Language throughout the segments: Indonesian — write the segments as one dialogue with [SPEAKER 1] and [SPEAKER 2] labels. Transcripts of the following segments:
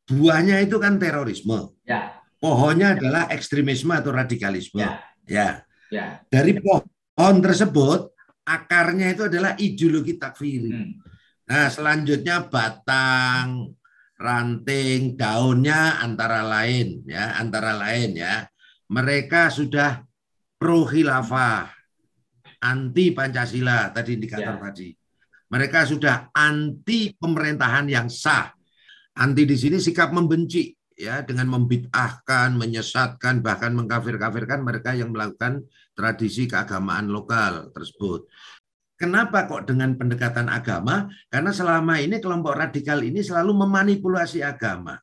[SPEAKER 1] buahnya itu kan terorisme.
[SPEAKER 2] Ya,
[SPEAKER 1] Pohonnya adalah ekstremisme atau radikalisme.
[SPEAKER 2] ya,
[SPEAKER 1] Ya,
[SPEAKER 2] ya.
[SPEAKER 1] dari pohon tersebut akarnya itu adalah ideologi takfiri.
[SPEAKER 2] Hmm.
[SPEAKER 1] Nah, selanjutnya batang, ranting, daunnya antara lain ya. Mereka sudah pro khilafah, anti Pancasila tadi indikator
[SPEAKER 2] Ya,
[SPEAKER 1] tadi. Mereka sudah anti pemerintahan yang sah. Anti di sini sikap membenci ya dengan membid'ahkan, menyesatkan bahkan mengkafir-kafirkan mereka yang melakukan tradisi keagamaan lokal tersebut. Kenapa kok dengan pendekatan agama? Karena selama ini kelompok radikal ini selalu memanipulasi agama.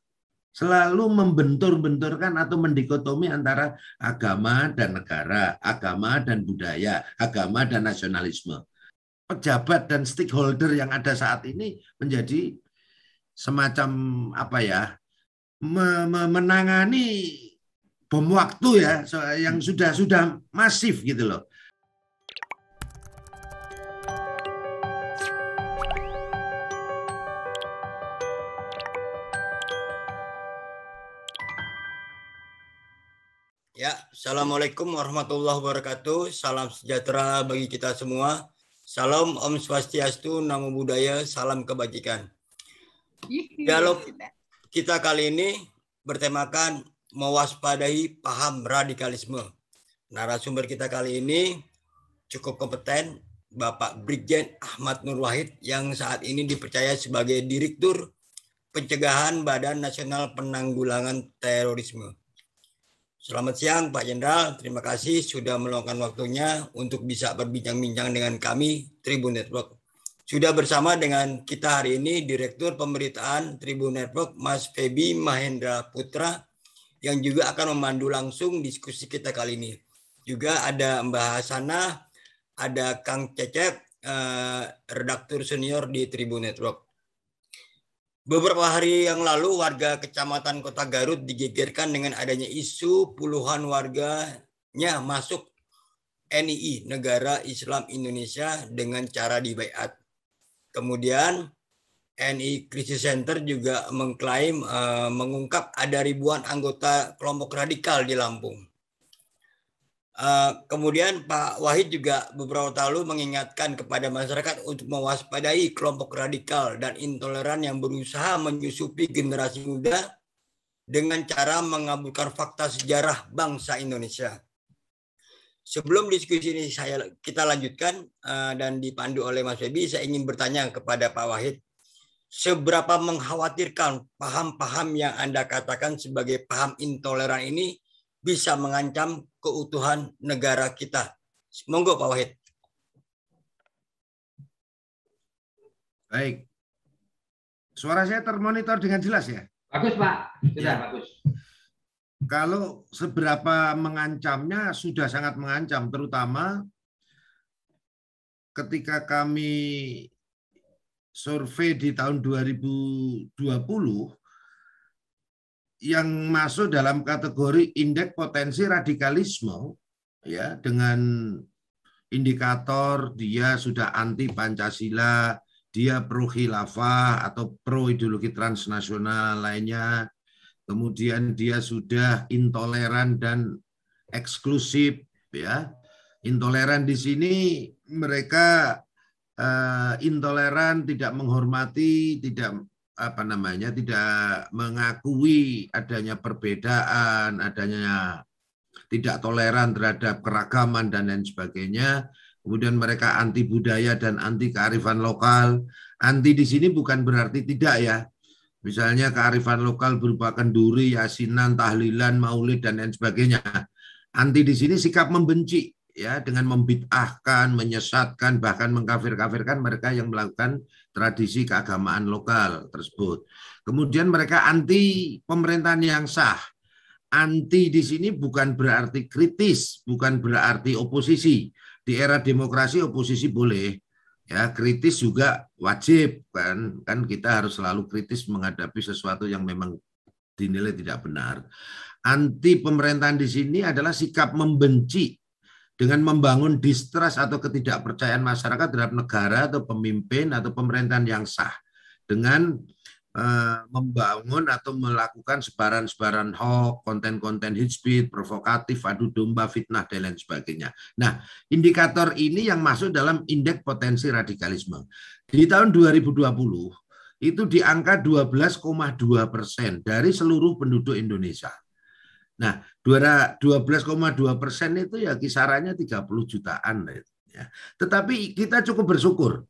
[SPEAKER 1] Selalu membentur-benturkan atau mendikotomi antara agama dan negara, agama dan budaya, agama dan nasionalisme. Pejabat dan stakeholder yang ada saat ini menjadi semacam apa ya, menangani bom waktu ya, yang sudah masif gitu loh.
[SPEAKER 3] Ya, Assalamualaikum warahmatullahi wabarakatuh. Salam sejahtera bagi kita semua. Salam Om Swastiastu, Namo Buddhaya, salam kebajikan. Dialog kita kali ini bertemakan mewaspadai paham radikalisme. Narasumber kita kali ini cukup kompeten, Bapak Brigjen Ahmad Nur Wahid yang saat ini dipercaya sebagai Direktur Pencegahan Badan Nasional Penanggulangan Terorisme. Selamat siang Pak Jenderal, terima kasih sudah meluangkan waktunya untuk bisa berbincang-bincang dengan kami Tribun Network. Sudah bersama dengan kita hari ini Direktur Pemberitaan Tribun Network Mas Febi Mahendra Putra yang juga akan memandu langsung diskusi kita kali ini. Juga ada Mbak Hasanah, ada Kang Cecep, redaktur senior di Tribun Network. Beberapa hari yang lalu warga Kecamatan Kota Garut digegerkan dengan adanya isu puluhan warganya masuk NII, Negara Islam Indonesia, dengan cara dibaiat. Kemudian NII Crisis Center juga mengklaim mengungkap ada ribuan anggota kelompok radikal di Lampung. Kemudian Pak Wahid juga beberapa waktu lalu mengingatkan kepada masyarakat untuk mewaspadai kelompok radikal dan intoleran yang berusaha menyusupi generasi muda dengan cara mengabulkan fakta sejarah bangsa Indonesia. Sebelum diskusi ini kita lanjutkan dan dipandu oleh Mas Febi, saya ingin bertanya kepada Pak Wahid, seberapa mengkhawatirkan paham-paham yang Anda katakan sebagai paham intoleran ini bisa mengancam keutuhan negara kita? Monggo Pak Wahid.
[SPEAKER 1] Baik. Suara saya termonitor dengan jelas ya?
[SPEAKER 2] Bagus Pak, sudah ya. Bagus.
[SPEAKER 1] Kalau seberapa mengancamnya, sudah sangat mengancam, terutama ketika kami survei di tahun 2020 yang masuk dalam kategori indeks potensi radikalisme ya, dengan indikator dia sudah anti Pancasila, dia pro khilafah atau pro ideologi transnasional lainnya, kemudian dia sudah intoleran dan eksklusif ya. Intoleran di sini mereka intoleran, tidak menghormati, tidak tidak mengakui adanya perbedaan, adanya tidak toleran terhadap keragaman dan lain sebagainya. Kemudian mereka anti budaya dan anti kearifan lokal. Anti di sini bukan berarti tidak ya. Misalnya kearifan lokal berupa kenduri, yasinan, tahlilan, maulid dan lain sebagainya. Anti di sini sikap membenci ya, dengan membid'ahkan, menyesatkan bahkan mengkafir-kafirkan mereka yang melakukan tradisi keagamaan lokal tersebut. Kemudian mereka anti pemerintahan yang sah. Anti di sini bukan berarti kritis, bukan berarti oposisi. Di era demokrasi oposisi boleh, ya kritis juga wajib kan kita harus selalu kritis menghadapi sesuatu yang memang dinilai tidak benar. Anti pemerintahan di sini adalah sikap membenci dengan membangun distrust atau ketidakpercayaan masyarakat terhadap negara atau pemimpin atau pemerintahan yang sah dengan membangun atau melakukan sebaran-sebaran hoax, konten-konten hate speech, provokatif, adu domba, fitnah, dan lain sebagainya. Nah, indikator ini yang masuk dalam indeks potensi radikalisme. Di tahun 2020, itu di angka 12,2% dari seluruh penduduk Indonesia. Nah, 12,2% itu ya kisarannya 30 jutaan. Ya. Tetapi kita cukup bersyukur,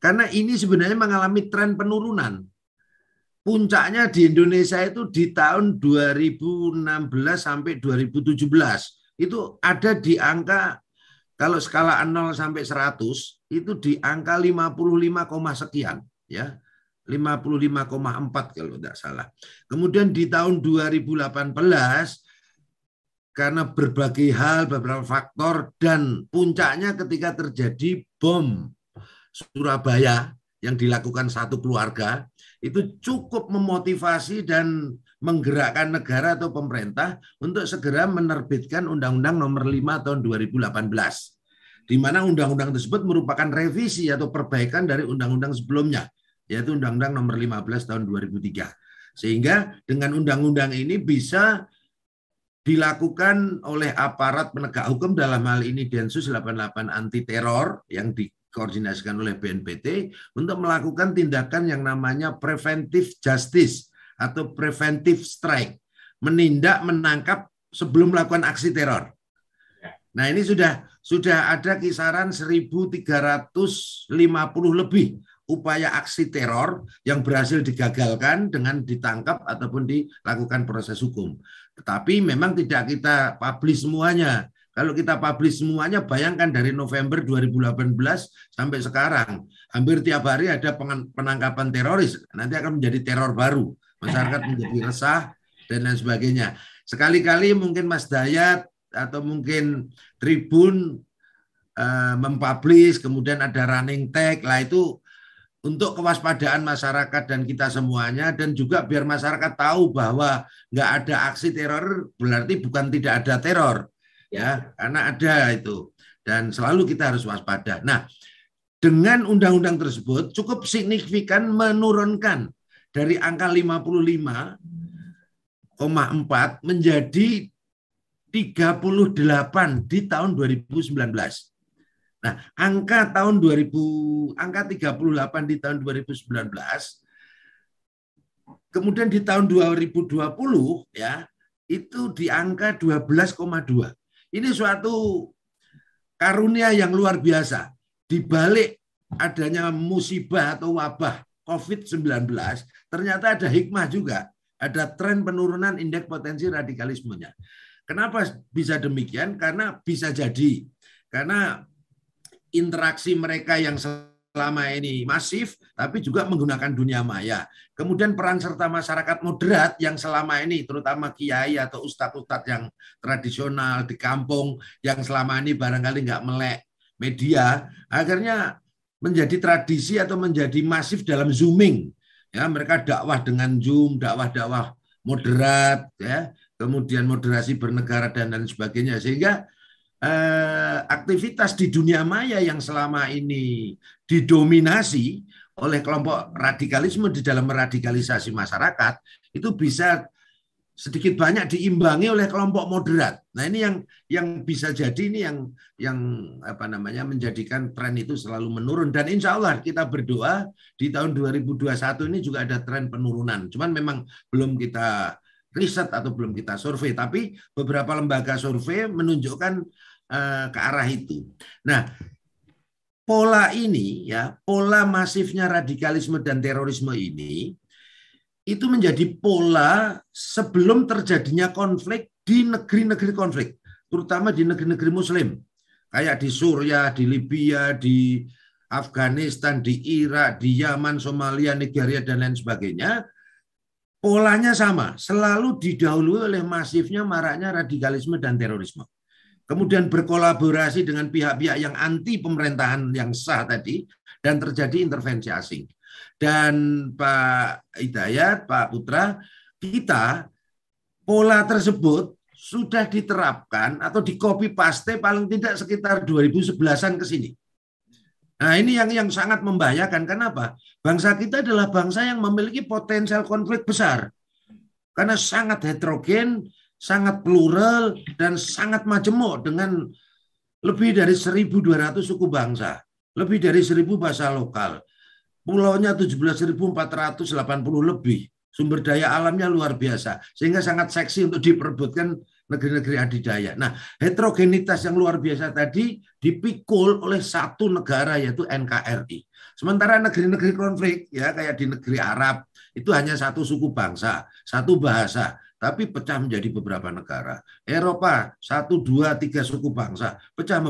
[SPEAKER 1] karena ini sebenarnya mengalami tren penurunan. Puncaknya di Indonesia itu di tahun 2016 sampai 2017 itu ada di angka, kalau skala 0 sampai 100 itu di angka 55, sekian ya, 55,4 kalau tidak salah. Kemudian di tahun 2018 karena berbagai hal, beberapa faktor, dan puncaknya ketika terjadi bom Surabaya yang dilakukan satu keluarga, itu cukup memotivasi dan menggerakkan negara atau pemerintah untuk segera menerbitkan Undang-Undang Nomor 5 tahun 2018, di mana undang-undang tersebut merupakan revisi atau perbaikan dari undang-undang sebelumnya, yaitu Undang-Undang Nomor 15 tahun 2003. Sehingga dengan undang-undang ini bisa dilakukan oleh aparat penegak hukum, dalam hal ini Densus 88 anti teror yang dikoordinasikan oleh BNPT untuk melakukan tindakan yang namanya preventive justice atau preventive strike, menindak, menangkap sebelum melakukan aksi teror. Nah, ini sudah ada kisaran 1.350 lebih upaya aksi teror yang berhasil digagalkan dengan ditangkap ataupun dilakukan proses hukum. Tetapi memang tidak kita publish semuanya. Kalau kita publish semuanya, bayangkan dari November 2018 sampai sekarang, hampir tiap hari ada penangkapan teroris. Nanti akan menjadi teror baru. Masyarakat menjadi resah dan lain sebagainya. Sekali-kali mungkin Mas Dayat atau mungkin Tribun mempublish, kemudian ada running tag, lah itu untuk kewaspadaan masyarakat dan kita semuanya, dan juga biar masyarakat tahu bahwa nggak ada aksi teror berarti bukan tidak ada teror, ya, karena ada itu, dan selalu kita harus waspada. Nah, dengan undang-undang tersebut cukup signifikan menurunkan dari angka 55,4 menjadi 38 di tahun 2019. Nah, angka 38 di tahun 2019, kemudian di tahun 2020 ya, itu di angka 12,2. Ini suatu karunia yang luar biasa. Di balik adanya musibah atau wabah COVID-19, ternyata ada hikmah juga, ada tren penurunan indeks potensi radikalismenya. Kenapa bisa demikian? Karena bisa jadi karena interaksi mereka yang selama ini masif, tapi juga menggunakan dunia maya. Kemudian peran serta masyarakat moderat yang selama ini, terutama kiai atau ustadz-ustadz yang tradisional di kampung, yang selama ini barangkali nggak melek media, akhirnya menjadi tradisi atau menjadi masif dalam zooming. Ya, mereka dakwah dengan Zoom, dakwah-dakwah moderat, ya, kemudian moderasi bernegara dan lain sebagainya, sehingga aktivitas di dunia maya yang selama ini didominasi oleh kelompok radikalisme di dalam meradikalisasi masyarakat itu bisa sedikit banyak diimbangi oleh kelompok moderat. Nah, ini yang bisa jadi ini yang menjadikan tren itu selalu menurun, dan insya Allah kita berdoa di tahun 2021 ini juga ada tren penurunan. Cuman memang belum kita riset atau belum kita survei, tapi beberapa lembaga survei menunjukkan ke arah itu. Nah, pola ini ya, pola masifnya radikalisme dan terorisme ini itu menjadi pola sebelum terjadinya konflik di negeri-negeri konflik, terutama di negeri-negeri Muslim, kayak di Suriah, di Libya, di Afghanistan, di Irak, di Yaman, Somalia, Nigeria, dan lain sebagainya. Polanya sama, selalu didahului oleh masifnya maraknya radikalisme dan terorisme. Kemudian berkolaborasi dengan pihak-pihak yang anti pemerintahan yang sah tadi, dan terjadi intervensi asing. Dan Pak Hidayat, Pak Putra, kita pola tersebut sudah diterapkan atau di copy paste paling tidak sekitar 2011-an ke sini. Nah, ini yang sangat membahayakan. Kenapa? Bangsa kita adalah bangsa yang memiliki potensial konflik besar. Karena sangat heterogen, sangat plural, dan sangat majemuk dengan lebih dari 1.200 suku bangsa, lebih dari 1.000 bahasa lokal. Pulaunya 17.480 lebih. Sumber daya alamnya luar biasa. Sehingga sangat seksi untuk diperebutkan negeri-negeri adidaya. Nah, heterogenitas yang luar biasa tadi dipikul oleh satu negara yaitu NKRI. Sementara negeri-negeri konflik ya kayak di negeri Arab itu hanya satu suku bangsa, satu bahasa, tapi pecah menjadi beberapa negara. Eropa 1, 2, 3 suku bangsa, pecah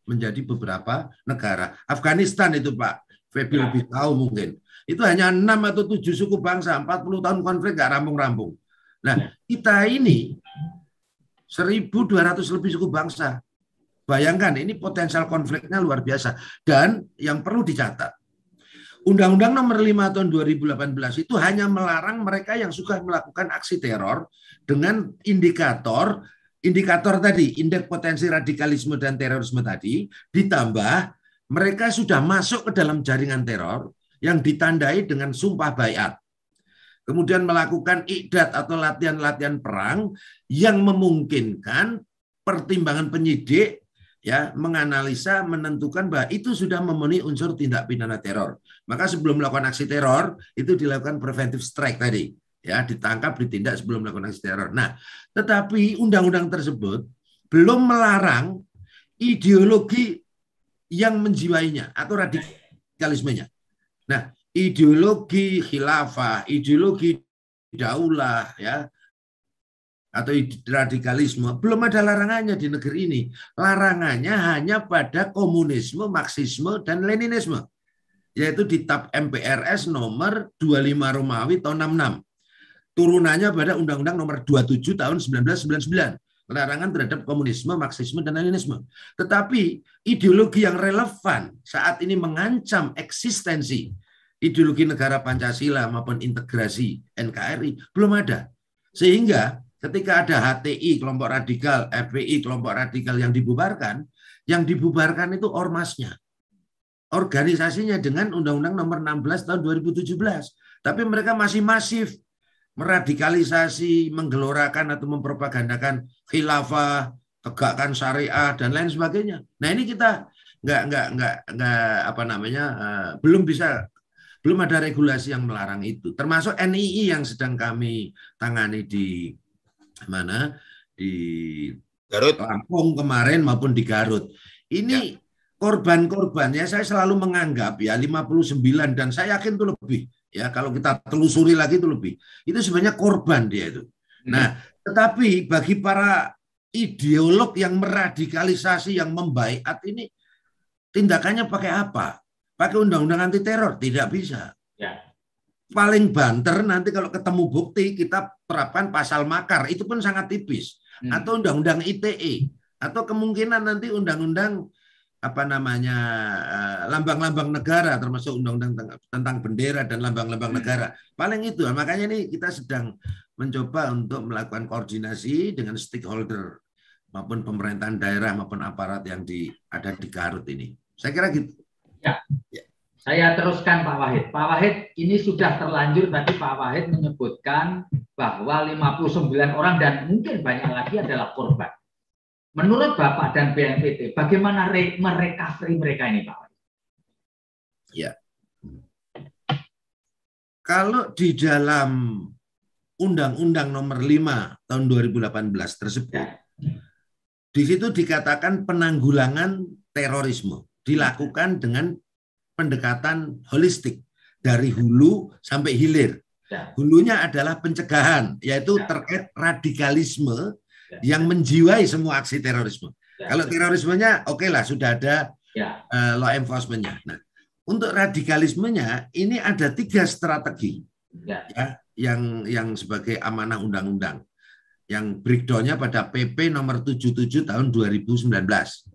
[SPEAKER 1] menjadi beberapa negara. Afghanistan itu Pak Febi lebih tahu mungkin. Itu hanya 6 atau 7 suku bangsa, 40 tahun konflik nggak rampung-rampung. Nah, kita ini 1.200 lebih suku bangsa. Bayangkan ini potensial konfliknya luar biasa. Dan yang perlu dicatat, Undang-Undang Nomor 5 Tahun 2018 itu hanya melarang mereka yang suka melakukan aksi teror dengan indikator tadi, indeks potensi radikalisme dan terorisme tadi, ditambah mereka sudah masuk ke dalam jaringan teror yang ditandai dengan sumpah baiat. Kemudian melakukan iqdad atau latihan-latihan perang yang memungkinkan pertimbangan penyidik ya menganalisa menentukan bahwa itu sudah memenuhi unsur tindak pidana teror. Maka sebelum melakukan aksi teror itu dilakukan preventive strike tadi, ya ditangkap, ditindak sebelum melakukan aksi teror. Nah, tetapi undang-undang tersebut belum melarang ideologi yang menjiwainya atau radikalismenya. Nah, ideologi khilafah, ideologi daulah, ya, atau radikalisme, belum ada larangannya di negeri ini. Larangannya hanya pada komunisme, Marxisme, dan Leninisme, yaitu di TAP MPRS nomor 25 Romawi tahun 66. Turunannya pada Undang-Undang nomor 27 tahun 1999. Larangan terhadap komunisme, Marxisme, dan Leninisme. Tetapi ideologi yang relevan saat ini mengancam eksistensi ideologi negara Pancasila maupun integrasi NKRI belum ada. Sehingga ketika ada HTI, kelompok radikal, FPI, kelompok radikal yang dibubarkan itu ormasnya. Organisasinya dengan Undang-Undang Nomor 16 tahun 2017. Tapi mereka masih masif meradikalisasi, menggelorakan atau mempropagandakan khilafah, tegakkan syariah dan lain sebagainya. Nah, ini kita belum ada regulasi yang melarang itu. Termasuk NII yang sedang kami tangani di mana? Di
[SPEAKER 3] Garut,
[SPEAKER 1] Lampung kemarin maupun di Garut. Ini korban-korbannya saya selalu menganggap ya 59 dan saya yakin itu lebih. Ya, kalau kita telusuri lagi itu lebih. Itu sebenarnya korban dia itu. Nah, tetapi bagi para ideolog yang meradikalisasi, yang membaiat ini, tindakannya pakai apa? Pakai undang-undang anti teror? Tidak bisa. Ya. Paling banter nanti kalau ketemu bukti kita terapkan pasal makar, itu pun sangat tipis. Atau undang-undang ITE, atau kemungkinan nanti undang-undang lambang-lambang negara, termasuk undang-undang tentang bendera dan lambang-lambang negara. Paling itu. Makanya ini kita sedang mencoba untuk melakukan koordinasi dengan stakeholder maupun pemerintahan daerah maupun aparat yang ada di Garut ini. Saya kira gitu.
[SPEAKER 2] Ya. Saya teruskan Pak Wahid. Pak Wahid, ini sudah terlanjur tadi Pak Wahid menyebutkan bahwa 59 orang dan mungkin banyak lagi adalah korban. Menurut Bapak dan BNPT, bagaimana merecovery mereka ini, Pak?
[SPEAKER 1] Ya. Kalau di dalam Undang-Undang Nomor 5 tahun 2018 tersebut, di situ dikatakan penanggulangan terorisme dilakukan dengan pendekatan holistik dari hulu sampai hilir. Hulunya adalah pencegahan, yaitu terkait radikalisme yang menjiwai semua aksi terorisme. Kalau terorismenya oke lah, sudah ada law enforcement-nya. Nah, untuk radikalismenya ini ada 3 strategi ya, yang sebagai amanah undang-undang yang breakdown-nya pada PP nomor 77 tahun 2019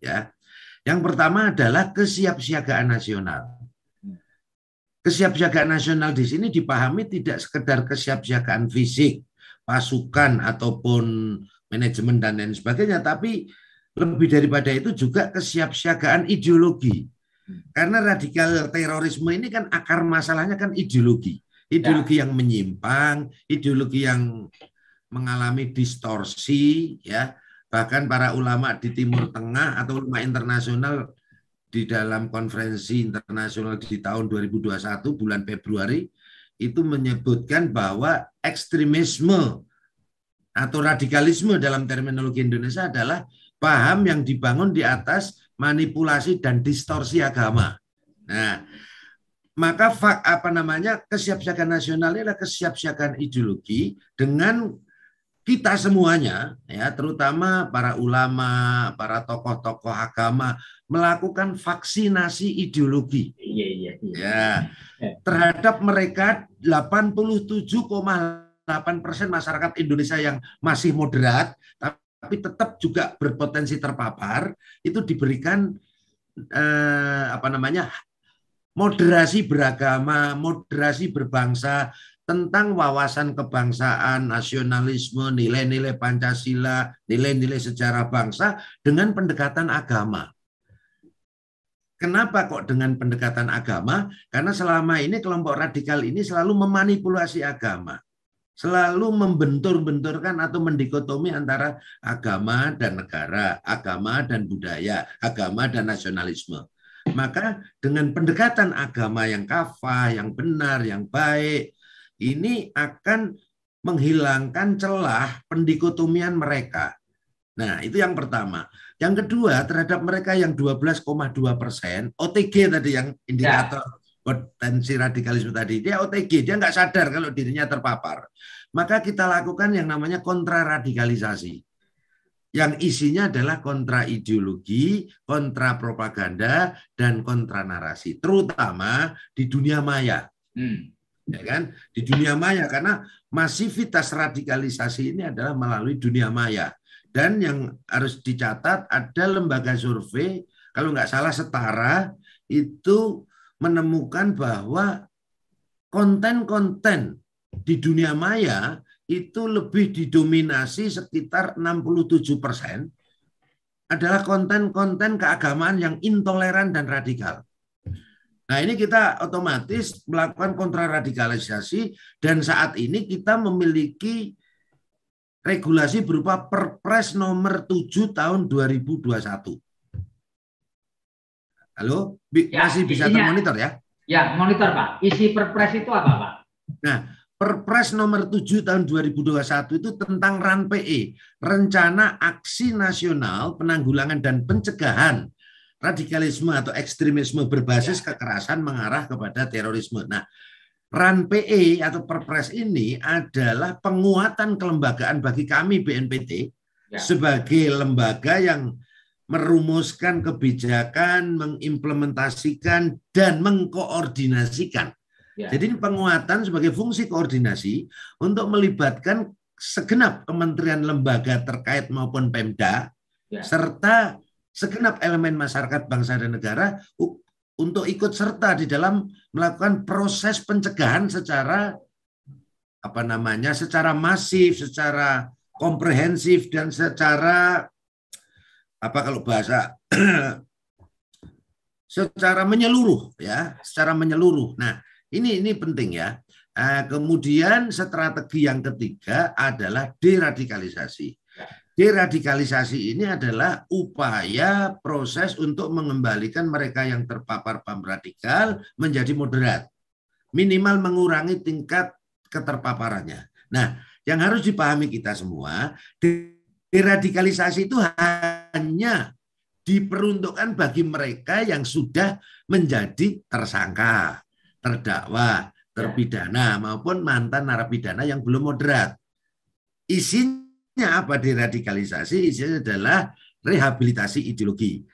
[SPEAKER 1] ya. Yang pertama adalah kesiapsiagaan nasional. Kesiapsiagaan nasional di sini dipahami tidak sekedar kesiapsiagaan fisik, pasukan ataupun manajemen dan lain sebagainya, tapi lebih daripada itu juga kesiapsiagaan ideologi. Karena radikal terorisme ini kan akar masalahnya kan ideologi. Ideologi yang menyimpang, ideologi yang mengalami distorsi, ya. Bahkan para ulama di Timur Tengah atau ulama internasional di dalam konferensi internasional di tahun 2021 bulan Februari itu menyebutkan bahwa ekstremisme atau radikalisme dalam terminologi Indonesia adalah paham yang dibangun di atas manipulasi dan distorsi agama. Nah, maka kesiapsiagaan nasional ini adalah kesiapsiagaan ideologi dengan kita semuanya, ya, terutama para ulama, para tokoh-tokoh agama melakukan vaksinasi ideologi. Ya, terhadap mereka 87,8% masyarakat Indonesia yang masih moderat, tapi tetap juga berpotensi terpapar, itu diberikan moderasi beragama, moderasi berbangsa, tentang wawasan kebangsaan, nasionalisme, nilai-nilai Pancasila, nilai-nilai sejarah bangsa dengan pendekatan agama. Kenapa kok dengan pendekatan agama? Karena selama ini kelompok radikal ini selalu memanipulasi agama. Selalu membentur-benturkan atau mendikotomi antara agama dan negara, agama dan budaya, agama dan nasionalisme. Maka dengan pendekatan agama yang kafah, yang benar, yang baik, ini akan menghilangkan celah pendikotomian mereka. Nah, itu yang pertama. Yang kedua, terhadap mereka yang 12,2%, OTG tadi yang indikator potensi radikalisme tadi, dia OTG, dia nggak sadar kalau dirinya terpapar. Maka kita lakukan yang namanya kontraradikalisasi. Yang isinya adalah kontra ideologi, kontra propaganda, dan kontra narasi. Terutama di dunia maya. Ya kan? Di dunia maya, karena masivitas radikalisasi ini adalah melalui dunia maya. Dan yang harus dicatat ada lembaga survei, kalau nggak salah Setara, itu menemukan bahwa konten-konten di dunia maya itu lebih didominasi sekitar 67% adalah konten-konten keagamaan yang intoleran dan radikal. Nah, ini kita otomatis melakukan kontraradikalisasi dan saat ini kita memiliki regulasi berupa Perpres nomor 7 tahun 2021. Halo, masih bisa termonitor ya?
[SPEAKER 2] Ya, monitor Pak. Isi Perpres itu apa Pak?
[SPEAKER 1] Nah, Perpres nomor 7 tahun 2021 itu tentang RAN-PE, Rencana Aksi Nasional Penanggulangan dan Pencegahan radikalisme atau ekstremisme berbasis kekerasan mengarah kepada terorisme. Nah, RAN-PE atau Perpres ini adalah penguatan kelembagaan bagi kami BNPT sebagai lembaga yang merumuskan kebijakan, mengimplementasikan, dan mengkoordinasikan. Jadi ini penguatan sebagai fungsi koordinasi untuk melibatkan segenap kementerian lembaga terkait maupun Pemda, serta segenap elemen masyarakat bangsa dan negara untuk ikut serta di dalam melakukan proses pencegahan secara secara masif, secara komprehensif dan secara secara menyeluruh ya, secara menyeluruh. Nah, ini penting ya. Kemudian strategi yang ketiga adalah deradikalisasi. Deradikalisasi ini adalah upaya proses untuk mengembalikan mereka yang terpapar paham radikal menjadi moderat. Minimal mengurangi tingkat keterpaparannya. Nah, yang harus dipahami kita semua, deradikalisasi itu hanya diperuntukkan bagi mereka yang sudah menjadi tersangka, terdakwa, terpidana, maupun mantan narapidana yang belum moderat. Isinya apa deradikalisasi? Isinya adalah rehabilitasi ideologi,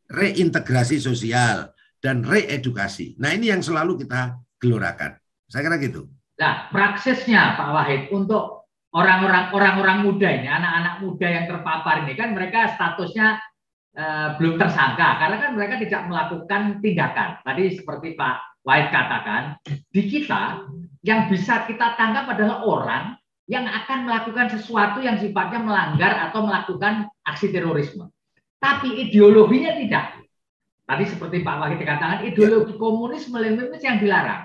[SPEAKER 1] reintegrasi sosial, dan reedukasi. Nah, ini yang selalu kita gelorakan. Saya kira gitu.
[SPEAKER 2] Nah, praksisnya Pak Wahid untuk orang-orang muda ini, anak-anak muda yang terpapar ini kan mereka statusnya belum tersangka karena kan mereka tidak melakukan tindakan. Tadi seperti Pak Wahid katakan, di kita yang bisa kita tangkap adalah orang yang akan melakukan sesuatu yang sifatnya melanggar atau melakukan aksi terorisme. Tapi ideologinya tidak. Tadi seperti Pak Wahid dikatakan, ideologi komunis Leninis yang dilarang.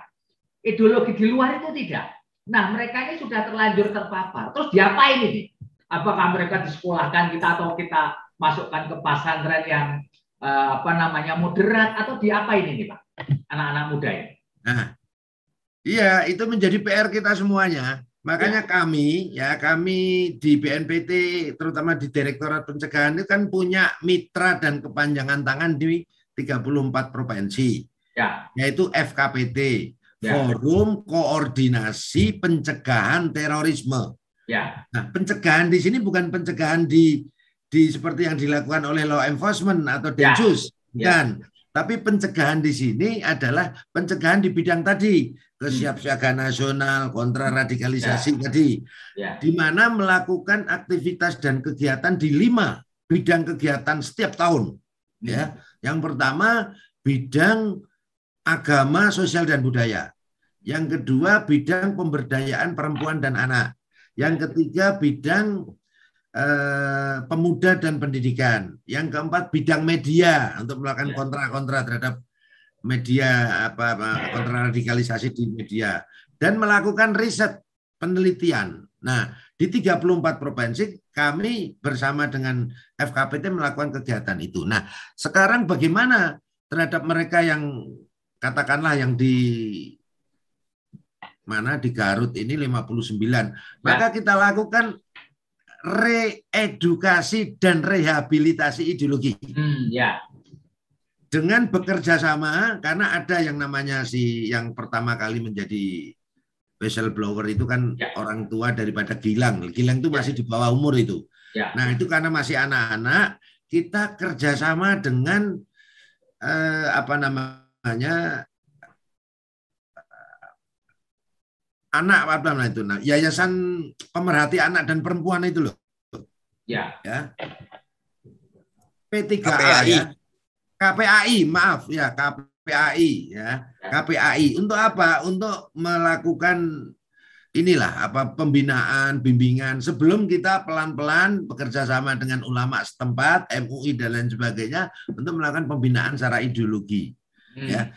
[SPEAKER 2] Ideologi di luar itu tidak. Nah, mereka ini sudah terlanjur terpapar. Terus diapain ini? Apakah mereka disekolahkan kita atau kita masukkan ke pesantren yang moderat, atau diapain ini, Pak? Anak-anak muda ini.
[SPEAKER 1] Nah, iya, itu menjadi PR kita semuanya. Makanya kami di BNPT, terutama di Direktorat Pencegahan itu kan punya mitra dan kepanjangan tangan di 34 provinsi, yaitu FKPT, Forum Koordinasi Pencegahan Terorisme. Nah, pencegahan di sini bukan pencegahan di seperti yang dilakukan oleh law enforcement atau Densus, bukan. Tapi pencegahan di sini adalah pencegahan di bidang tadi, kesiapsiagaan nasional, kontraradikalisasi tadi, di mana melakukan aktivitas dan kegiatan di 5 bidang kegiatan setiap tahun. Ya, yang pertama bidang agama, sosial dan budaya. Yang kedua bidang pemberdayaan perempuan dan anak. Yang ketiga bidang pemuda dan pendidikan. Yang keempat bidang media untuk melakukan kontra terhadap media, kontraradikalisasi di media, dan melakukan riset penelitian. Nah, di 34 provinsi kami bersama dengan FKPT melakukan kegiatan itu. Nah, sekarang bagaimana terhadap mereka yang katakanlah yang di Garut ini 59. Maka kita lakukan reedukasi dan rehabilitasi ideologi. Dengan bekerja sama, karena ada yang namanya yang pertama kali menjadi whistleblower itu kan orang tua daripada Gilang. Gilang itu masih di bawah umur itu. Nah, itu karena masih anak-anak, kita kerjasama dengan Yayasan Pemerhati Anak dan Perempuan itu loh. P3A KPAI, maaf ya, KPAI ya. KPAI untuk apa? Untuk melakukan pembinaan, bimbingan sebelum kita pelan-pelan bekerja sama dengan ulama setempat, MUI dan lain sebagainya untuk melakukan pembinaan secara ideologi. Ya.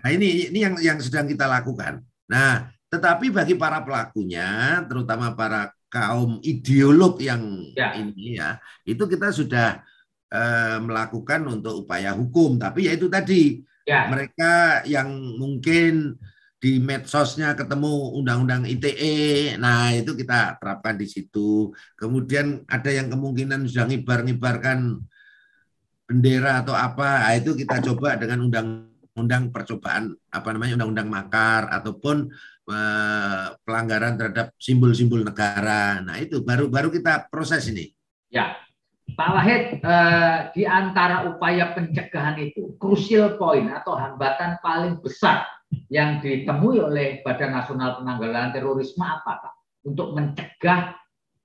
[SPEAKER 1] Nah, ini yang sedang kita lakukan. Nah, tetapi bagi para pelakunya, terutama para kaum ideolog yang ini itu kita sudah melakukan untuk upaya hukum. Tapi ya itu tadi, mereka yang mungkin di medsosnya ketemu undang-undang ITE, nah itu kita terapkan di situ. Kemudian ada yang kemungkinan sudah ngibar-ngibarkan bendera atau apa, nah, itu kita coba dengan undang-undang percobaan, undang-undang makar ataupun pelanggaran terhadap simbol-simbol negara. Nah itu baru kita proses ini.
[SPEAKER 2] Ya, Pak Wahid, di antara upaya pencegahan itu, crucial point atau hambatan paling besar yang ditemui oleh Badan Nasional Penanggulangan Terorisme apa, Pak? Untuk mencegah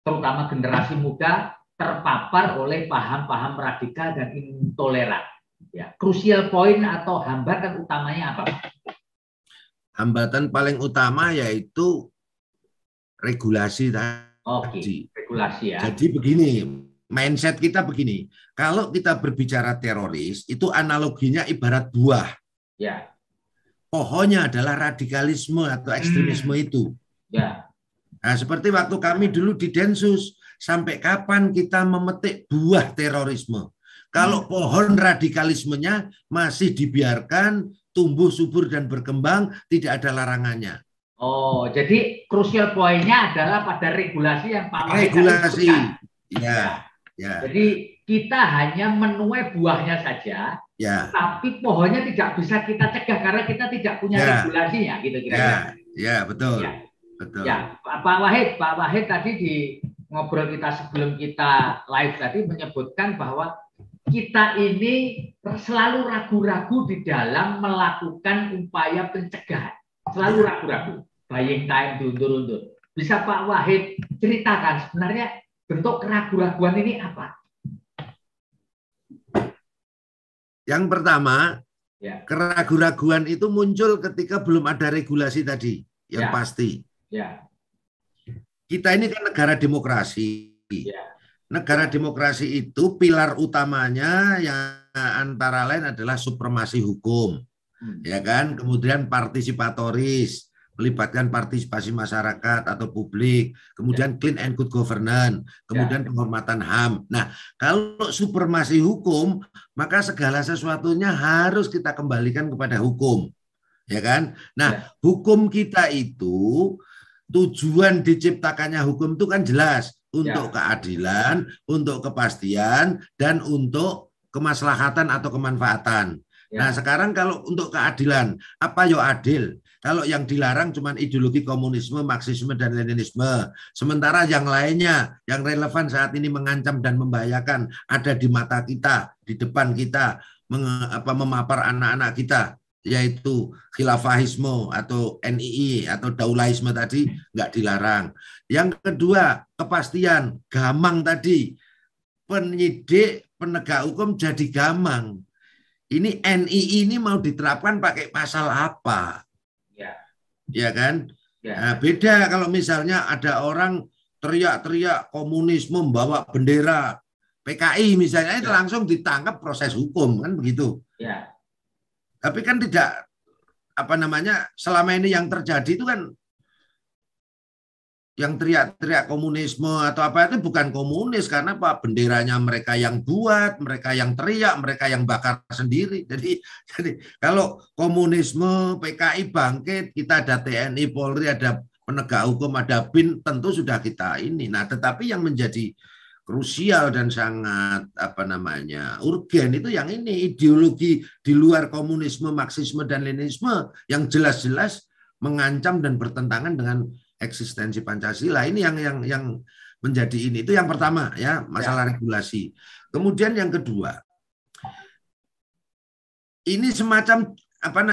[SPEAKER 2] terutama generasi muda terpapar oleh paham-paham radikal dan intoleran. Ya, crucial point atau hambatan utamanya apa, Pak?
[SPEAKER 1] Hambatan paling utama yaitu regulasi tadi.
[SPEAKER 2] Regulasi ya.
[SPEAKER 1] Jadi begini, mindset kita begini. Kalau kita berbicara teroris, itu analoginya ibarat buah. Pohonnya adalah radikalisme atau ekstremisme itu. Nah, seperti waktu kami dulu di Densus, sampai kapan kita memetik buah terorisme? Kalau pohon radikalismenya masih dibiarkan tumbuh subur dan berkembang, tidak ada larangannya.
[SPEAKER 2] Oh, jadi crucial poinnya adalah pada regulasi yang Pak Wahid
[SPEAKER 1] regulasi.
[SPEAKER 2] Ya. Jadi kita hanya menuai buahnya saja, tapi pohonnya tidak bisa kita cegah karena kita tidak punya regulasinya, gitu kira-kira.
[SPEAKER 1] Ya, betul. Betul.
[SPEAKER 2] Ya, Pak Wahid tadi di ngobrol kita sebelum kita live tadi menyebutkan bahwa kita ini selalu ragu-ragu di dalam melakukan upaya pencegahan. Selalu ragu-ragu. Buying time diundur-undur. Bisa Pak Wahid ceritakan sebenarnya bentuk keraguan-raguan ini apa?
[SPEAKER 1] Yang pertama, keraguan-raguan itu muncul ketika belum ada regulasi tadi. Yang pasti. Kita ini kan negara demokrasi. Negara demokrasi itu pilar utamanya yang antara lain adalah supremasi hukum, ya kan? Kemudian partisipatoris, melibatkan partisipasi masyarakat atau publik, kemudian clean and good governance, kemudian penghormatan HAM. Nah, kalau supremasi hukum, maka segala sesuatunya harus kita kembalikan kepada hukum, ya kan? Nah, hukum kita itu tujuan diciptakannya hukum itu kan jelas, untuk keadilan, untuk kepastian, dan untuk kemaslahatan atau kemanfaatan. Nah, sekarang kalau untuk keadilan, apa yo adil? Kalau yang dilarang cuma ideologi komunisme, marxisme, dan leninisme. Sementara yang lainnya, yang relevan saat ini mengancam dan membahayakan ada di mata kita, di depan kita, memapar anak-anak kita, yaitu khilafahisme atau NII atau daulahisme tadi nggak dilarang. Yang kedua, kepastian, gamang tadi. Penyidik, penegak hukum jadi gamang. Ini NII ini mau diterapkan pakai pasal apa? Ya kan? Nah, beda kalau misalnya ada orang teriak-teriak komunisme membawa bendera PKI misalnya, itu langsung ditangkap proses hukum kan begitu. Tapi kan tidak, selama ini yang terjadi itu kan yang teriak-teriak komunisme atau apa itu bukan komunis, karena apa? Benderanya mereka yang buat, mereka yang teriak, mereka yang bakar sendiri. Jadi kalau komunisme, PKI bangkit, kita ada TNI, Polri, ada penegak hukum, ada BIN, tentu sudah kita ini. Nah, tetapi yang menjadi krusial dan sangat urgen itu yang ini, ideologi di luar komunisme, marxisme, dan leninisme yang jelas-jelas mengancam dan bertentangan dengan eksistensi Pancasila. Ini yang menjadi ini. Itu yang pertama ya, masalah regulasi. Kemudian yang kedua, ini semacam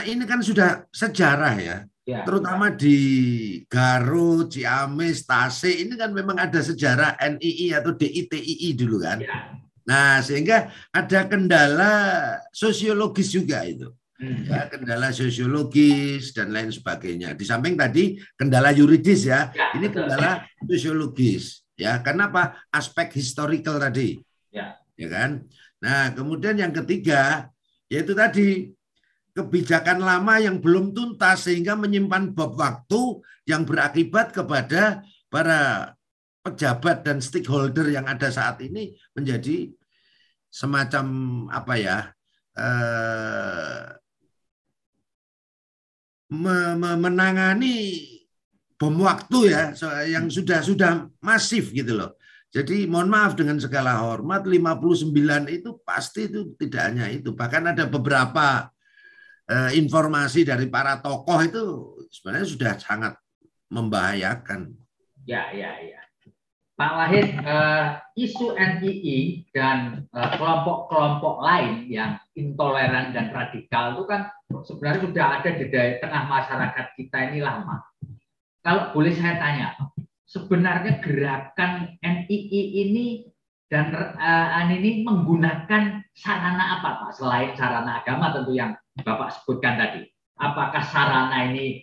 [SPEAKER 1] ini kan sudah sejarah ya. Terutama di Garut, Ciamis, Tasik, ini kan memang ada sejarah NII atau DITII dulu kan. Nah, sehingga ada kendala sosiologis juga itu. Ya, kendala sosiologis dan lain sebagainya. Di samping tadi kendala yuridis ya, ini kendala sosiologis ya. Kenapa? Aspek historical tadi, ya kan. Nah, kemudian yang ketiga yaitu tadi kebijakan lama yang belum tuntas sehingga menyimpan bom waktu yang berakibat kepada para pejabat dan stakeholder yang ada saat ini menjadi semacam menangani bom waktu ya, yang sudah masif gitu loh. Jadi mohon maaf dengan segala hormat, 59 itu pasti itu tidak hanya itu. Bahkan ada beberapa informasi dari para tokoh itu sebenarnya sudah sangat membahayakan.
[SPEAKER 2] Ya. Pak Wahid, isu NII dan kelompok-kelompok lain yang intoleran dan radikal itu kan sebenarnya sudah ada di tengah masyarakat kita ini lama. Kalau boleh saya tanya, sebenarnya gerakan NII ini dan ini menggunakan sarana apa, Pak? Selain sarana agama tentu yang Bapak sebutkan tadi. Apakah sarana ini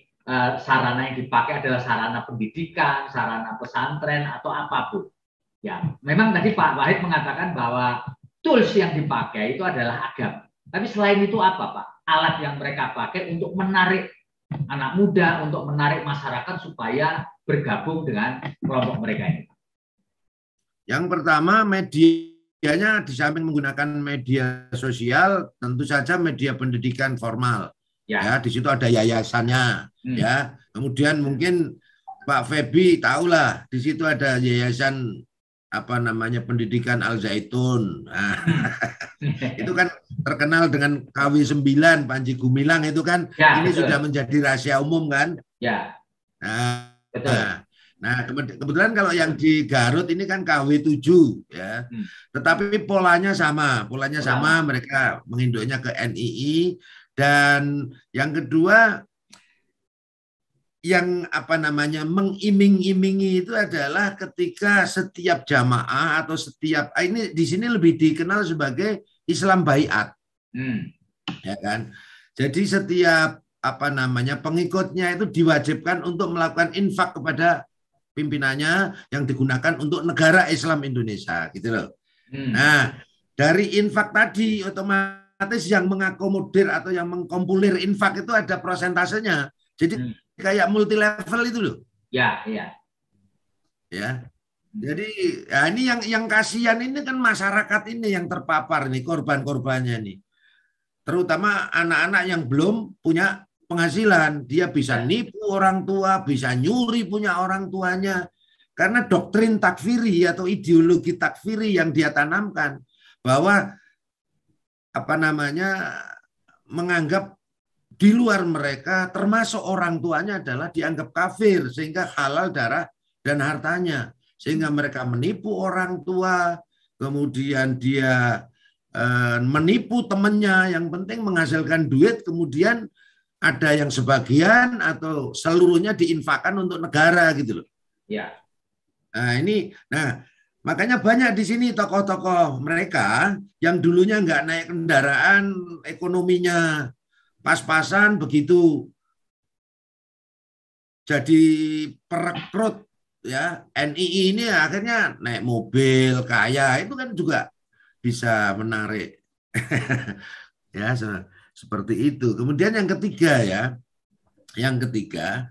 [SPEAKER 2] sarana yang dipakai adalah sarana pendidikan, sarana pesantren, atau apapun. Ya, memang tadi Pak Wahid mengatakan bahwa tools yang dipakai itu adalah agama. Tapi selain itu apa, Pak? Alat yang mereka pakai untuk menarik anak muda, untuk menarik masyarakat supaya bergabung dengan kelompok mereka ini.
[SPEAKER 1] Yang pertama, medianya di samping menggunakan media sosial, tentu saja media pendidikan formal. Ya, di situ ada yayasannya, ya. Kemudian mungkin Pak Febi tahulah, di situ ada yayasan pendidikan Al Zaitun. Nah, itu kan terkenal dengan KW 9 Panji Gumilang itu kan, ini betul. Sudah menjadi rahasia umum kan? Ya. Nah, kebetulan kalau yang di Garut ini kan KW 7 ya. Tetapi polanya sama, mereka menginduknya ke NII. Dan yang kedua, yang mengiming-imingi itu adalah ketika setiap jamaah atau setiap ini di sini lebih dikenal sebagai Islam Baiat, ya kan. Jadi setiap pengikutnya itu diwajibkan untuk melakukan infak kepada pimpinannya yang digunakan untuk negara Islam Indonesia, gitu loh. Nah, dari infak tadi otomatis yang mengakomodir atau yang mengkompulir infak itu ada prosentasenya. Jadi kayak multi level itu loh.
[SPEAKER 2] Ya, iya.
[SPEAKER 1] Ya. Jadi ya ini yang kasihan ini kan masyarakat ini yang terpapar nih, korban-korbannya nih. Terutama anak-anak yang belum punya penghasilan, dia bisa nipu orang tua, bisa nyuri punya orang tuanya. Karena doktrin takfiri atau ideologi takfiri yang dia tanamkan bahwa apa namanya menganggap di luar mereka termasuk orang tuanya adalah dianggap kafir sehingga halal darah dan hartanya. Sehingga mereka menipu orang tua, kemudian dia menipu temannya, yang penting menghasilkan duit, kemudian ada yang sebagian atau seluruhnya diinfakkan untuk negara gitu loh.
[SPEAKER 2] Ya.
[SPEAKER 1] Nah makanya banyak di sini tokoh-tokoh mereka yang dulunya nggak naik kendaraan, ekonominya pas-pasan begitu jadi perekrut ya NII ini akhirnya naik mobil kaya, itu kan juga bisa menarik ya seperti itu. Kemudian yang ketiga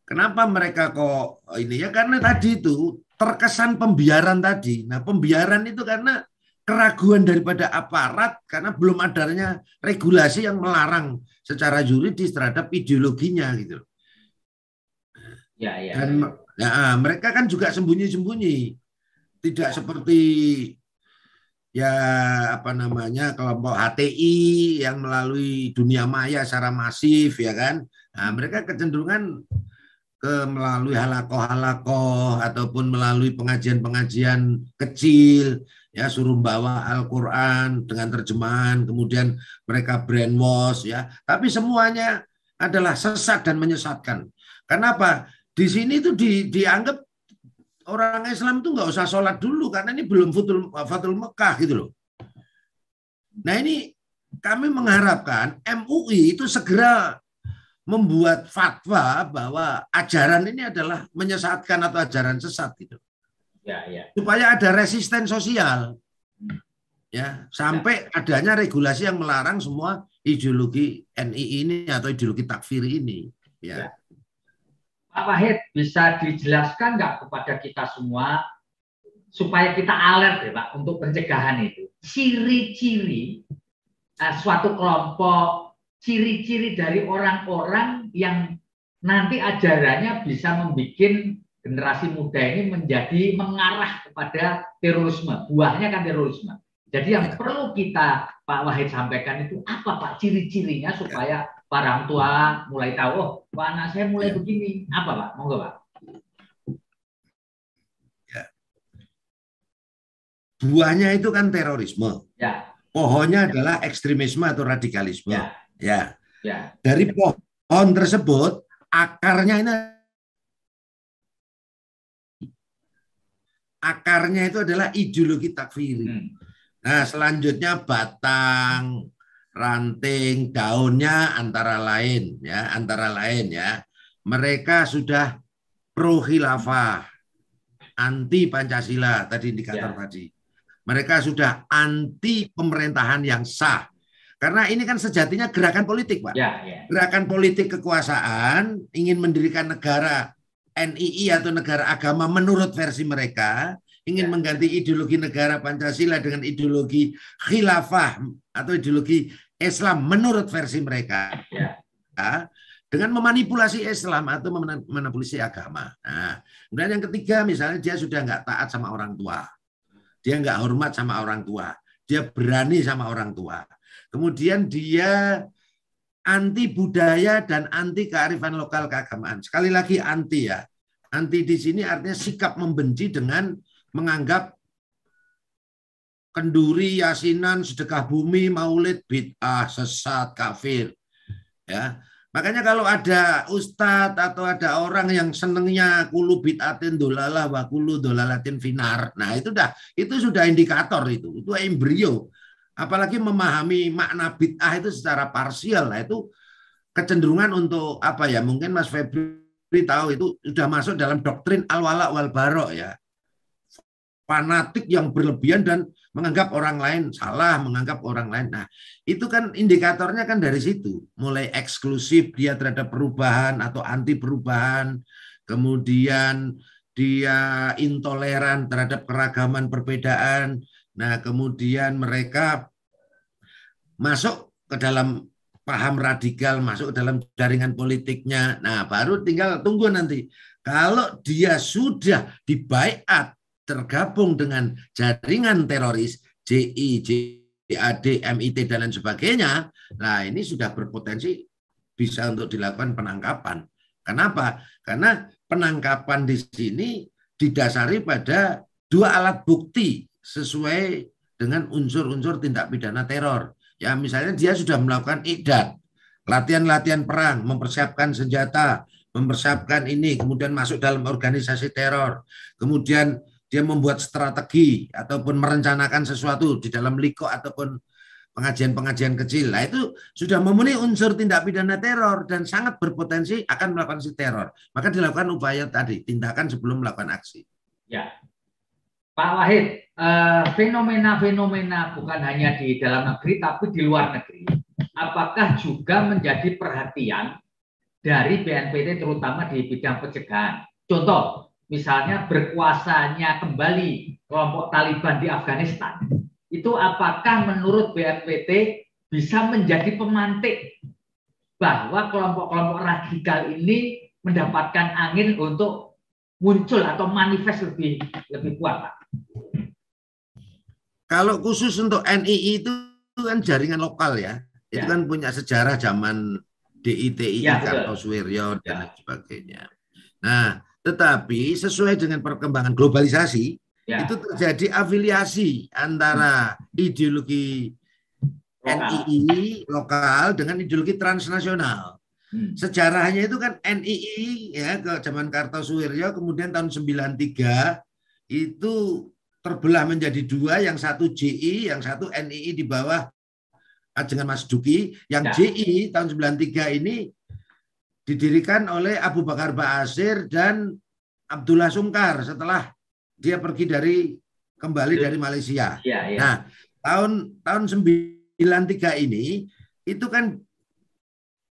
[SPEAKER 1] kenapa mereka kok ini ya karena tadi itu terkesan pembiaran tadi. Nah pembiaran itu karena keraguan daripada aparat karena belum adanya regulasi yang melarang secara yuridis terhadap ideologinya gitu.
[SPEAKER 2] Ya, ya.
[SPEAKER 1] Dan ya, mereka kan juga sembunyi-sembunyi, tidak seperti ya apa namanya kelompok HTI yang melalui dunia maya secara masif ya kan. Nah, mereka kecenderungan melalui halakoh-halakoh ataupun melalui pengajian-pengajian kecil ya suruh bawa Al-Qur'an dengan terjemahan, kemudian mereka brainwash ya. Tapi semuanya adalah sesat dan menyesatkan. Kenapa? Di sini tuh dianggap orang Islam tuh nggak usah sholat dulu karena ini belum Fathul Mekah gitu loh. Nah ini kami mengharapkan MUI itu segera membuat fatwa bahwa ajaran ini adalah menyesatkan atau ajaran sesat gitu.
[SPEAKER 2] Ya, ya.
[SPEAKER 1] Supaya ada resisten sosial. Ya, sampai adanya regulasi yang melarang semua ideologi NII ini atau ideologi takfiri ini. Ya.
[SPEAKER 2] Pak Wahid, bisa dijelaskan nggak kepada kita semua supaya kita alert ya Pak untuk pencegahan itu. Ciri-ciri suatu kelompok, ciri-ciri dari orang-orang yang nanti ajarannya bisa membuat generasi muda ini menjadi mengarah kepada terorisme. Buahnya kan terorisme. Jadi yang perlu kita Pak Wahid sampaikan itu apa Pak ciri-cirinya supaya para orang tua mulai tahu, oh anak saya mulai begini. Apa Pak? Monggo Pak.
[SPEAKER 1] Ya. Buahnya itu kan terorisme.
[SPEAKER 2] Ya.
[SPEAKER 1] Pohonnya adalah ekstremisme atau radikalisme.
[SPEAKER 2] Ya.
[SPEAKER 1] Dari pohon tersebut, akarnya itu adalah ideologi takfiri. Nah, selanjutnya batang, ranting, daunnya antara lain ya, mereka sudah pro khilafah, anti Pancasila tadi indikator tadi. Mereka sudah anti pemerintahan yang sah. Karena ini kan sejatinya gerakan politik, Pak. Gerakan politik kekuasaan, ingin mendirikan negara NII atau negara agama menurut versi mereka, ingin mengganti ideologi negara Pancasila dengan ideologi khilafah atau ideologi Islam menurut versi mereka. Dengan memanipulasi Islam atau memanipulasi agama. Nah, kemudian yang ketiga misalnya dia sudah nggak taat sama orang tua. Dia nggak hormat sama orang tua. Dia berani sama orang tua. Kemudian dia anti budaya dan anti kearifan lokal keagamaan. Sekali lagi anti ya. Anti di sini artinya sikap membenci dengan menganggap kenduri, yasinan, sedekah bumi, maulid, bid'ah, sesat, kafir. Ya. Makanya kalau ada ustadz atau ada orang yang senengnya kulu bid'atin dolalah wa kulu dolalatin finar. Nah, itu sudah indikator itu embrio. Apalagi memahami makna bid'ah itu secara parsial. Nah, itu kecenderungan untuk apa ya? Mungkin Mas Febri tahu itu sudah masuk dalam doktrin al-wala wal bara ya. fanatik yang berlebihan dan menganggap orang lain salah, menganggap orang lain. Nah, itu kan indikatornya kan dari situ. Mulai eksklusif dia terhadap perubahan atau anti perubahan, kemudian dia intoleran terhadap keragaman perbedaan. Nah, kemudian mereka masuk ke dalam paham radikal, masuk ke dalam jaringan politiknya. Nah, baru tinggal tunggu nanti. Kalau dia sudah dibaiat tergabung dengan jaringan teroris, JI, JAD, MIT, dan lain sebagainya, nah ini sudah berpotensi bisa untuk dilakukan penangkapan. Kenapa? Karena penangkapan di sini didasari pada 2 alat bukti sesuai dengan unsur-unsur tindak pidana teror. Ya, misalnya dia sudah melakukan i'dad, latihan-latihan perang, mempersiapkan senjata, mempersiapkan ini, kemudian masuk dalam organisasi teror, kemudian dia membuat strategi ataupun merencanakan sesuatu di dalam liko ataupun pengajian-pengajian kecil. Nah, itu sudah memenuhi unsur tindak pidana teror dan sangat berpotensi akan melakukan aksi teror. Maka dilakukan upaya tadi, tindakan sebelum melakukan aksi.
[SPEAKER 2] Ya, Pak Wahid, fenomena-fenomena bukan hanya di dalam negeri tapi di luar negeri, apakah juga menjadi perhatian dari BNPT terutama di bidang pencegahan? Contoh, misalnya berkuasanya kembali kelompok Taliban di Afghanistan, itu apakah menurut BNPT bisa menjadi pemantik bahwa kelompok-kelompok radikal ini mendapatkan angin untuk muncul atau manifest lebih kuat, Pak?
[SPEAKER 1] Kalau khusus untuk NII itu kan jaringan lokal ya, itu kan punya sejarah zaman DITI, Kartosuwiryo dan lain sebagainya. Nah, tetapi sesuai dengan perkembangan globalisasi, itu terjadi afiliasi antara ideologi NII lokal dengan ideologi transnasional. Sejarahnya itu kan NII ya ke zaman Kartosuwiryo, kemudian tahun 93 itu terbelah menjadi 2, yang satu JI, yang satu NII di bawah Ajengan Mas Duki. Yang JI tahun 93 ini didirikan oleh Abu Bakar Ba'asyir dan Abdullah Sungkar setelah dia pergi kembali dari Malaysia. Nah, tahun 93 ini itu kan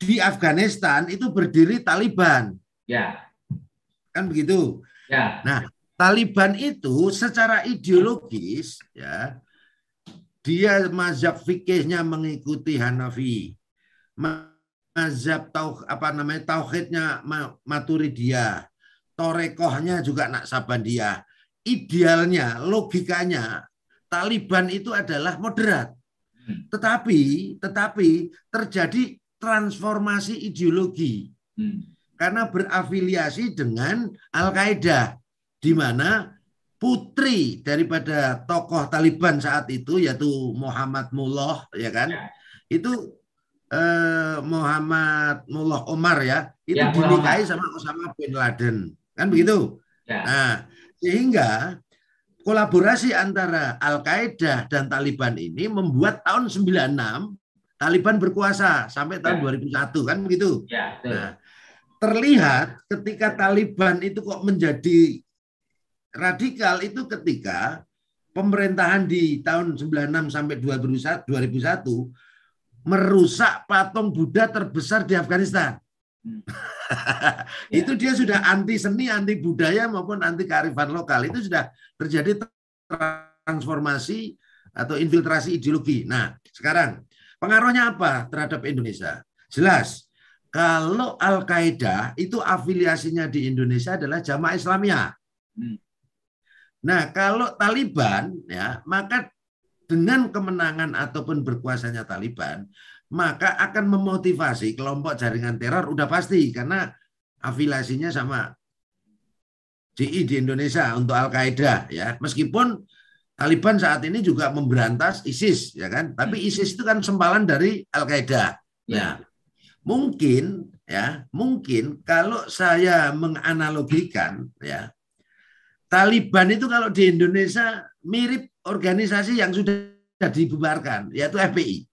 [SPEAKER 1] di Afghanistan itu berdiri Taliban. Kan begitu. Nah, Taliban itu secara ideologis ya, dia mazhab fikihnya mengikuti Hanafi, mazhab tauhidnya Maturidiyah, torekohnya juga Naqsabandiyah. Idealnya, logikanya Taliban itu adalah moderat. Tetapi terjadi transformasi ideologi karena berafiliasi dengan Al-Qaeda, di mana putri daripada tokoh Taliban saat itu yaitu Muhammad Mullah, ya kan, itu Muhammad Mullah Omar ya, itu dinikahi sama Osama bin Laden, kan begitu. Nah, sehingga kolaborasi antara Al-Qaeda dan Taliban ini membuat tahun 96 Taliban berkuasa sampai tahun 2001, kan begitu. Nah, terlihat ketika Taliban itu kok menjadi radikal itu ketika pemerintahan di tahun 96 sampai 2001 merusak patung Buddha terbesar di Afghanistan. Itu dia sudah anti seni, anti budaya maupun anti kearifan lokal. Itu sudah terjadi transformasi atau infiltrasi ideologi. Nah, sekarang pengaruhnya apa terhadap Indonesia? Jelas, kalau Al-Qaeda itu afiliasinya di Indonesia adalah Jamaah Islamiyah. Nah, kalau Taliban ya, maka dengan kemenangan ataupun berkuasanya Taliban, maka akan memotivasi kelompok jaringan teror udah pasti karena afiliasinya sama JI di Indonesia untuk Al-Qaeda ya. Meskipun Taliban saat ini juga memberantas ISIS ya kan, tapi ISIS itu kan sempalan dari Al-Qaeda. Nah, mungkin kalau saya menganalogikan ya, Taliban itu kalau di Indonesia mirip organisasi yang sudah dibubarkan, yaitu FPI.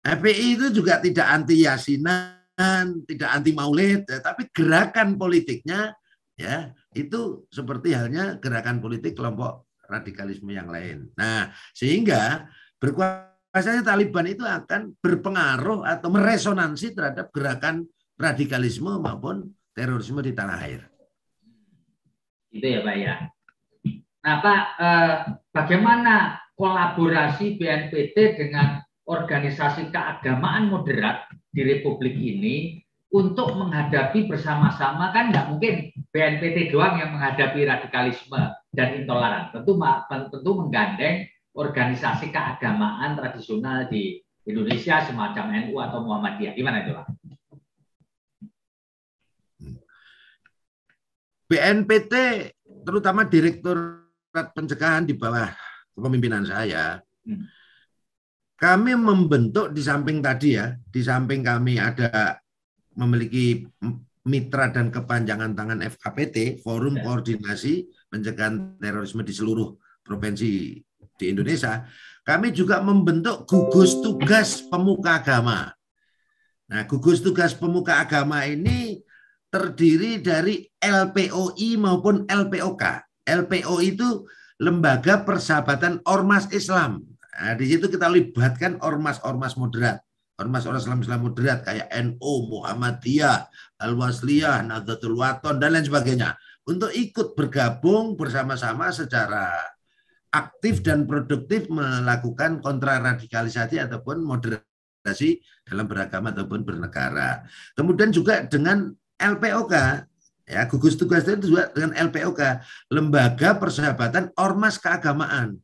[SPEAKER 1] FPI itu juga tidak anti yasinan, tidak anti maulid, ya, tapi gerakan politiknya ya itu seperti halnya gerakan politik kelompok radikalisme yang lain. Nah, sehingga berkuasanya Taliban itu akan berpengaruh atau meresonansi terhadap gerakan radikalisme maupun terorisme di tanah air.
[SPEAKER 2] Itu ya Pak ya. Nah Pak, bagaimana kolaborasi BNPT dengan organisasi keagamaan moderat di Republik ini untuk menghadapi bersama-sama? Kan nggak mungkin BNPT doang yang menghadapi radikalisme dan intoleran. Tentu menggandeng organisasi keagamaan tradisional di Indonesia semacam NU atau Muhammadiyah. Gimana itu Pak?
[SPEAKER 1] BNPT terutama Direktorat Pencegahan di bawah kepemimpinan saya, kami membentuk di samping tadi ya, di samping kami ada memiliki mitra dan kepanjangan tangan FKPT, Forum Koordinasi Pencegahan Terorisme di seluruh provinsi di Indonesia, kami juga membentuk gugus tugas pemuka agama. Nah, gugus tugas pemuka agama ini terdiri dari LPOI maupun LPOK. LPO itu Lembaga Persahabatan Ormas Islam. Nah, di situ kita libatkan ormas-ormas moderat. Ormas-ormas Islam moderat kayak NU, Muhammadiyah, Al-Wasliyah, Nahdlatul Wathon, dan lain sebagainya. Untuk ikut bergabung bersama-sama secara aktif dan produktif melakukan kontraradikalisasi ataupun moderasi dalam beragama ataupun bernegara. Kemudian juga dengan LPOK, ya, gugus tugas itu juga dengan LPOK, Lembaga Persahabatan Ormas Keagamaan.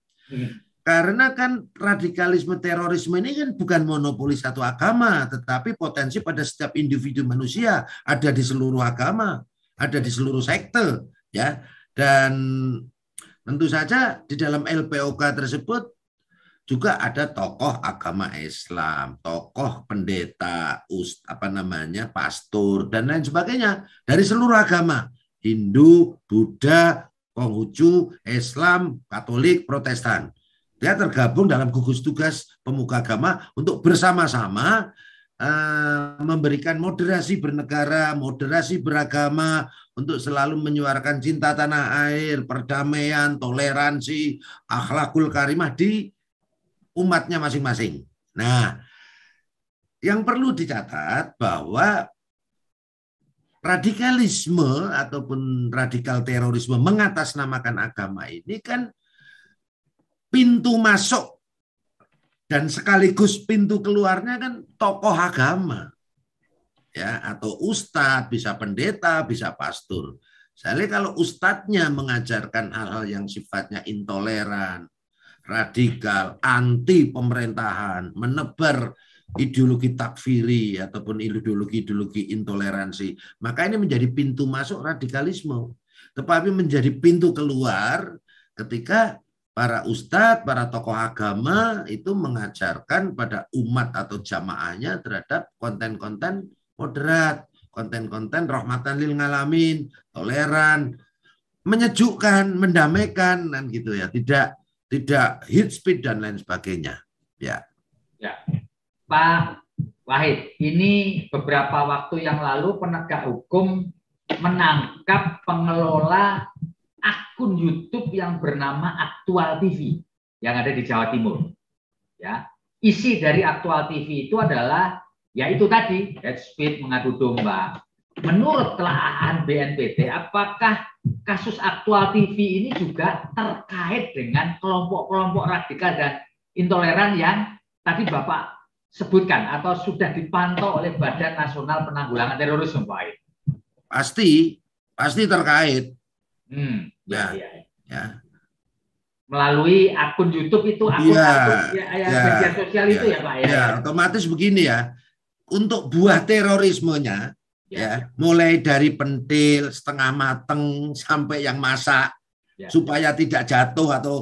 [SPEAKER 1] Karena kan radikalisme terorisme ini kan bukan monopoli satu agama, tetapi potensi pada setiap individu manusia, ada di seluruh agama, ada di seluruh sekte, ya. Dan tentu saja di dalam LPOK tersebut juga ada tokoh agama Islam, tokoh pendeta, pastor dan lain sebagainya dari seluruh agama, Hindu, Buddha, Konghucu, Islam, Katolik, Protestan. Dia tergabung dalam gugus tugas pemuka agama untuk bersama-sama memberikan moderasi bernegara, moderasi beragama, untuk selalu menyuarakan cinta tanah air, perdamaian, toleransi, akhlakul karimah di umatnya masing-masing. Nah, yang perlu dicatat bahwa radikalisme ataupun radikal terorisme mengatasnamakan agama ini kan pintu masuk dan sekaligus pintu keluarnya kan tokoh agama, ya, atau ustadz, bisa pendeta, bisa pastor. Misalnya kalau ustadznya mengajarkan hal-hal yang sifatnya intoleran, radikal, anti pemerintahan, menebar ideologi takfiri ataupun ideologi intoleransi, maka ini menjadi pintu masuk radikalisme. Tetapi menjadi pintu keluar ketika para ustadz, para tokoh agama itu mengajarkan pada umat atau jamaahnya terhadap konten-konten moderat, konten-konten rahmatan lil ngalamin, toleran, menyejukkan, mendamaikan, dan gitu ya, tidak hate speech dan lain sebagainya. Ya. Ya.
[SPEAKER 2] Pak Wahid, ini beberapa waktu yang lalu penegak hukum menangkap pengelola akun YouTube yang bernama Aktual TV yang ada di Jawa Timur. Ya, isi dari Aktual TV itu adalah yaitu tadi hate speech, mengadu domba. Menurut telaahan BNPT, apakah kasus Aktual TV ini juga terkait dengan kelompok-kelompok radikal dan intoleran yang tadi Bapak sebutkan atau sudah dipantau oleh Badan Nasional Penanggulangan Terorisme, Pak?
[SPEAKER 1] Pasti terkait.
[SPEAKER 2] Ya. Melalui akun YouTube itu, akun media sosial itu ya Pak ya.
[SPEAKER 1] Ya, otomatis begini ya. Untuk buah terorismenya ya, mulai dari pentil, setengah mateng sampai yang masak supaya tidak jatuh atau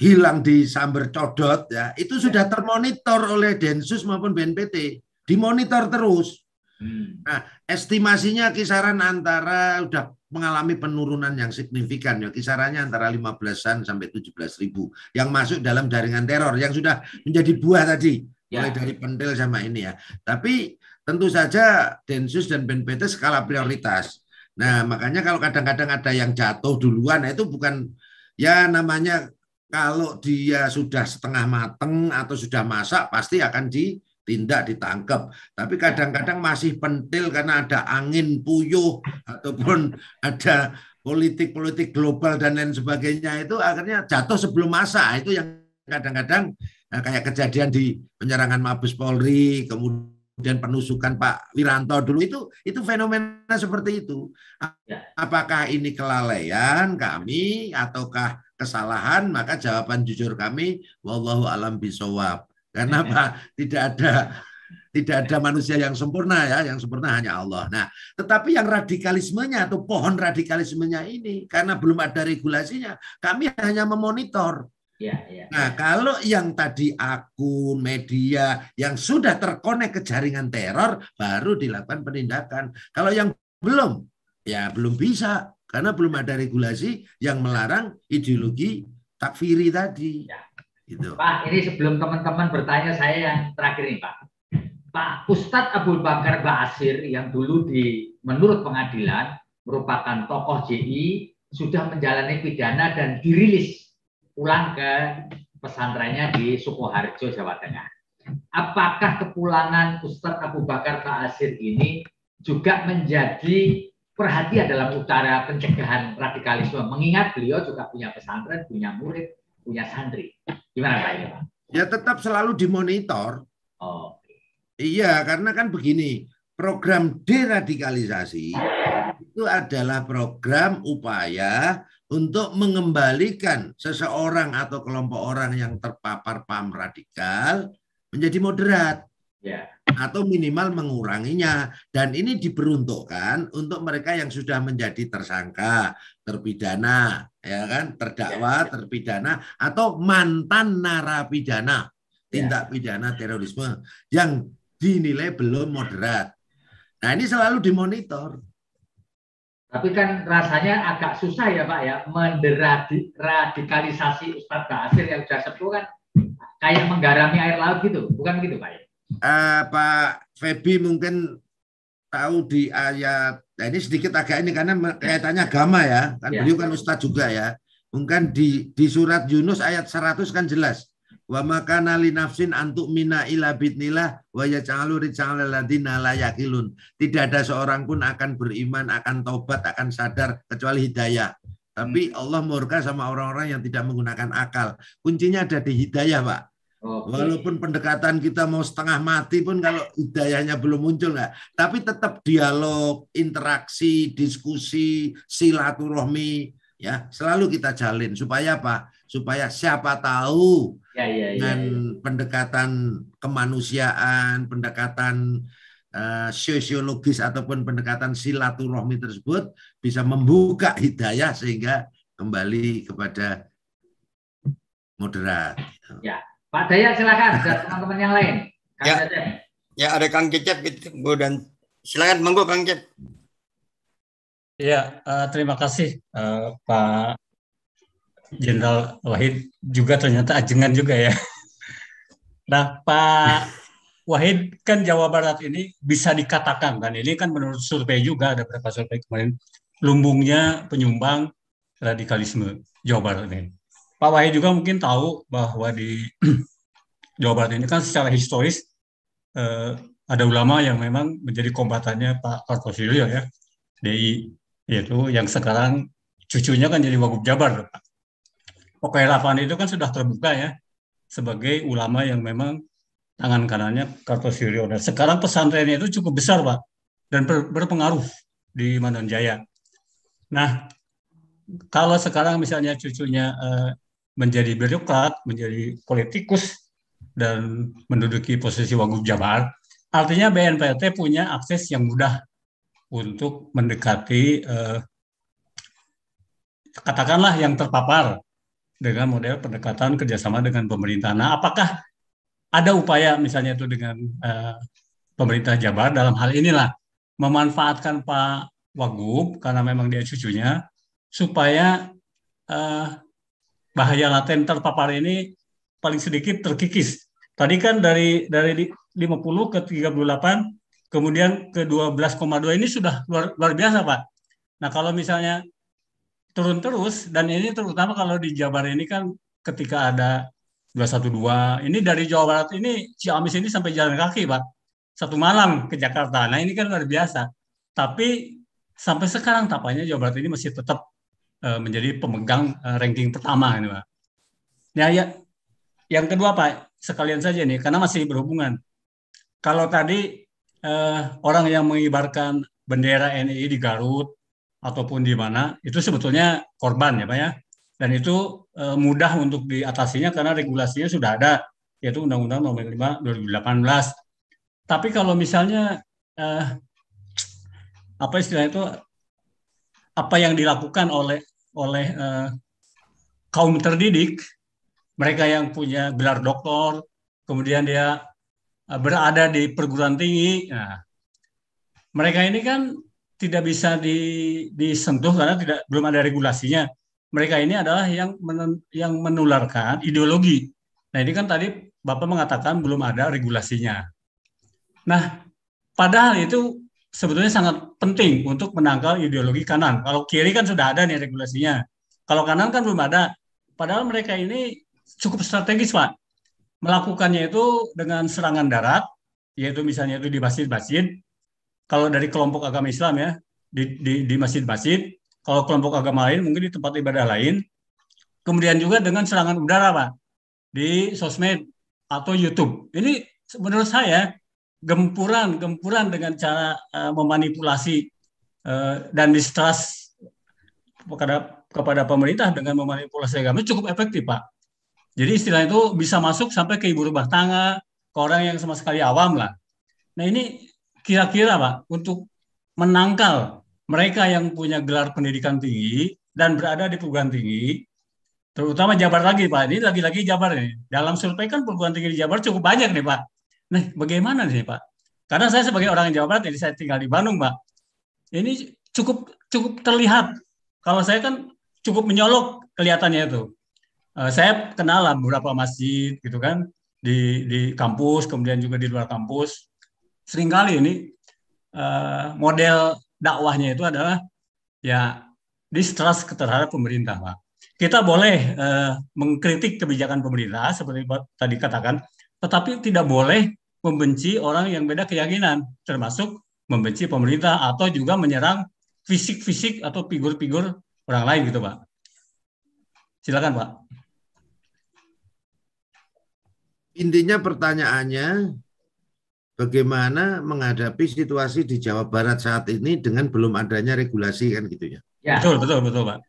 [SPEAKER 1] hilang di sambar codot ya, itu sudah termonitor oleh Densus maupun BNPT, dimonitor terus. Nah, estimasinya kisaran antara udah mengalami penurunan yang signifikan ya, kisarannya antara 15-an sampai 17.000 yang masuk dalam jaringan teror yang sudah menjadi buah tadi, mulai dari pentil sama ini ya. Tapi tentu saja Densus dan BNPT skala prioritas. Nah, makanya kalau kadang-kadang ada yang jatuh duluan, itu bukan, ya namanya kalau dia sudah setengah mateng atau sudah masak, pasti akan ditindak, ditangkap. Tapi kadang-kadang masih pentil karena ada angin puyuh ataupun ada politik-politik global dan lain sebagainya, itu akhirnya jatuh sebelum masak. Itu yang kadang-kadang kayak kejadian di penyerangan Mabes Polri, kemudian penusukan Pak Wiranto dulu, itu fenomena seperti itu. Apakah ini kelalaian kami ataukah kesalahan? Maka jawaban jujur kami, wallahu alam bisawab. Karena Pak, tidak ada manusia yang sempurna, ya, yang sempurna hanya Allah. Nah, tetapi yang radikalismenya atau pohon radikalismenya ini, karena belum ada regulasinya, kami hanya memonitor. Nah, kalau yang tadi akun media yang sudah terkonek ke jaringan teror, baru dilakukan penindakan. Kalau yang belum, ya belum bisa, karena belum ada regulasi yang melarang ideologi takfiri tadi. Gitu.
[SPEAKER 2] Pak, ini sebelum teman-teman bertanya, saya yang terakhir nih, Pak. Pak Ustadz Abu Bakar Ba'asyir yang dulu menurut pengadilan merupakan tokoh JI, sudah menjalani pidana dan dirilis pulang ke pesantrennya di Sukoharjo, Jawa Tengah. Apakah kepulangan Ustadz Abu Bakar Ba'asyir ini juga menjadi perhatian dalam upaya pencegahan radikalisme? Mengingat beliau juga punya pesantren, punya murid, punya santri. Gimana Pak ini, Pak?
[SPEAKER 1] Ya tetap selalu dimonitor. Iya, karena kan begini, program deradikalisasi itu adalah program upaya untuk mengembalikan seseorang atau kelompok orang yang terpapar paham radikal menjadi moderat, atau minimal menguranginya. Dan ini diperuntukkan untuk mereka yang sudah menjadi tersangka, terpidana, ya kan, terdakwa, terpidana, atau mantan narapidana tindak pidana terorisme yang dinilai belum moderat. Nah, ini selalu dimonitor.
[SPEAKER 2] Tapi kan rasanya agak susah ya Pak ya, menderadikalisasi Ustadz Ba'asyir yang sudah sepuh kan kayak menggarami air laut gitu, bukan gitu Pak ya?
[SPEAKER 1] Pak Febi mungkin tahu di ayat, nah ini sedikit agak ini karena kaitannya agama ya, kan beliau kan Ustadz juga ya. Mungkin di surat Yunus ayat 100 kan jelas. Wa makana li nafsin antuk mina ila bidnillah wa yaj'alu rijal ladina la yaqilun. Tidak ada seorang pun akan beriman, akan taubat, akan sadar kecuali hidayah. Tapi Allah murka sama orang-orang yang tidak menggunakan akal. Kuncinya ada di hidayah, Pak. Walaupun pendekatan kita mau setengah mati pun kalau hidayahnya belum muncul nggak. Tapi tetap dialog, interaksi, diskusi, silaturahmi, ya selalu kita jalin supaya apa? Supaya siapa tahu dengan pendekatan kemanusiaan, pendekatan sosiologis ataupun pendekatan silaturahmi tersebut bisa membuka hidayah sehingga kembali kepada moderat.
[SPEAKER 2] Ya, Pak Dayat silakan, dan teman-teman yang lain.
[SPEAKER 3] Ya ada Kang Cecep gitu, dan silakan monggo Kang Cecep.
[SPEAKER 4] Ya, terima kasih Pak Jenderal Wahid, juga ternyata ajengan juga ya. Nah, Pak Wahid, kan Jawa Barat ini bisa dikatakan, kan ini kan menurut survei juga, ada beberapa survei kemarin, lumbungnya penyumbang radikalisme Jawa Barat ini. Pak Wahid juga mungkin tahu bahwa di Jawa Barat ini kan secara historis ada ulama yang memang menjadi kombatannya Pak Kartosuwiryo ya, DI, yaitu yang sekarang cucunya kan jadi Wagub Jabar, Pak. Pak Khairafan itu kan sudah terbuka ya sebagai ulama yang memang tangan kanannya Kartosuwiryo. Dan sekarang pesantrennya itu cukup besar, Pak, dan berpengaruh di Manonjaya. Nah, kalau sekarang misalnya cucunya menjadi birokrat, menjadi politikus, dan menduduki posisi Wagub Jabar, artinya BNPT punya akses yang mudah untuk mendekati katakanlah yang terpapar dengan model pendekatan kerjasama dengan pemerintah. Nah, apakah ada upaya misalnya itu dengan pemerintah Jabar dalam hal inilah memanfaatkan Pak Wagub karena memang dia cucunya supaya bahaya laten terpapar ini paling sedikit terkikis. Tadi kan dari 50 ke 38, kemudian ke 12,2 ini sudah luar biasa, Pak. Nah, kalau misalnya turun terus, dan ini terutama kalau di Jabar ini kan ketika ada 212, ini dari Jawa Barat ini, Ciamis ini sampai jalan kaki, Pak. Satu malam ke Jakarta. Nah, ini kan luar biasa. Tapi sampai sekarang tampaknya Jawa Barat ini masih tetap menjadi pemegang ranking pertama ini, Pak. Ya, yang kedua, Pak, sekalian saja nih, karena masih berhubungan. Kalau tadi orang yang mengibarkan bendera NII di Garut ataupun di mana, itu sebetulnya korban ya Pak ya. Dan itu mudah untuk diatasinya karena regulasinya sudah ada, yaitu Undang-Undang Nomor 5 2018. Tapi kalau misalnya apa istilah itu, apa yang dilakukan oleh kaum terdidik, mereka yang punya gelar doktor, kemudian dia berada di perguruan tinggi, nah, mereka ini kan tidak bisa disentuh karena belum ada regulasinya. Mereka ini adalah yang menularkan ideologi. Nah, ini kan tadi Bapak mengatakan belum ada regulasinya. Nah, padahal itu sebetulnya sangat penting untuk menangkal ideologi kanan. Kalau kiri kan sudah ada nih regulasinya. Kalau kanan kan belum ada. Padahal mereka ini cukup strategis, Pak. Melakukannya itu dengan serangan darat, yaitu misalnya itu di masjid-masjid. Kalau dari kelompok agama Islam ya, di masjid-masjid. Kalau kelompok agama lain mungkin di tempat ibadah lain. Kemudian juga dengan serangan udara, Pak, di sosmed atau YouTube. Ini menurut saya gempuran dengan cara memanipulasi dan distrust kepada pemerintah dengan memanipulasi agama cukup efektif, Pak. Jadi istilah itu bisa masuk sampai ke ibu rumah tangga, ke orang yang sama sekali awam lah. Nah, ini kira-kira Pak, untuk menangkal mereka yang punya gelar pendidikan tinggi dan berada di perguruan tinggi, terutama Jabar lagi Pak, ini lagi-lagi Jabar ini. Dalam survei kan perguruan tinggi di Jabar cukup banyak nih Pak. Nah, bagaimana nih Pak? Karena saya sebagai orang Jawa Barat, jadi saya tinggal di Bandung Pak. Ini cukup terlihat. Kalau saya kan cukup menyolok kelihatannya itu. Saya kenal lah beberapa masjid gitu kan di kampus, kemudian juga di luar kampus. Seringkali ini model dakwahnya itu adalah ya distrust terhadap pemerintah, Pak. Kita boleh mengkritik kebijakan pemerintah seperti tadi katakan, tetapi tidak boleh membenci orang yang beda keyakinan, termasuk membenci pemerintah atau juga menyerang fisik-fisik atau figur-figur orang lain gitu, Pak. Silakan, Pak.
[SPEAKER 1] Intinya pertanyaannya, bagaimana menghadapi situasi di Jawa Barat saat ini dengan belum adanya regulasi kan gitu ya?
[SPEAKER 2] Ya.
[SPEAKER 4] Betul, Pak.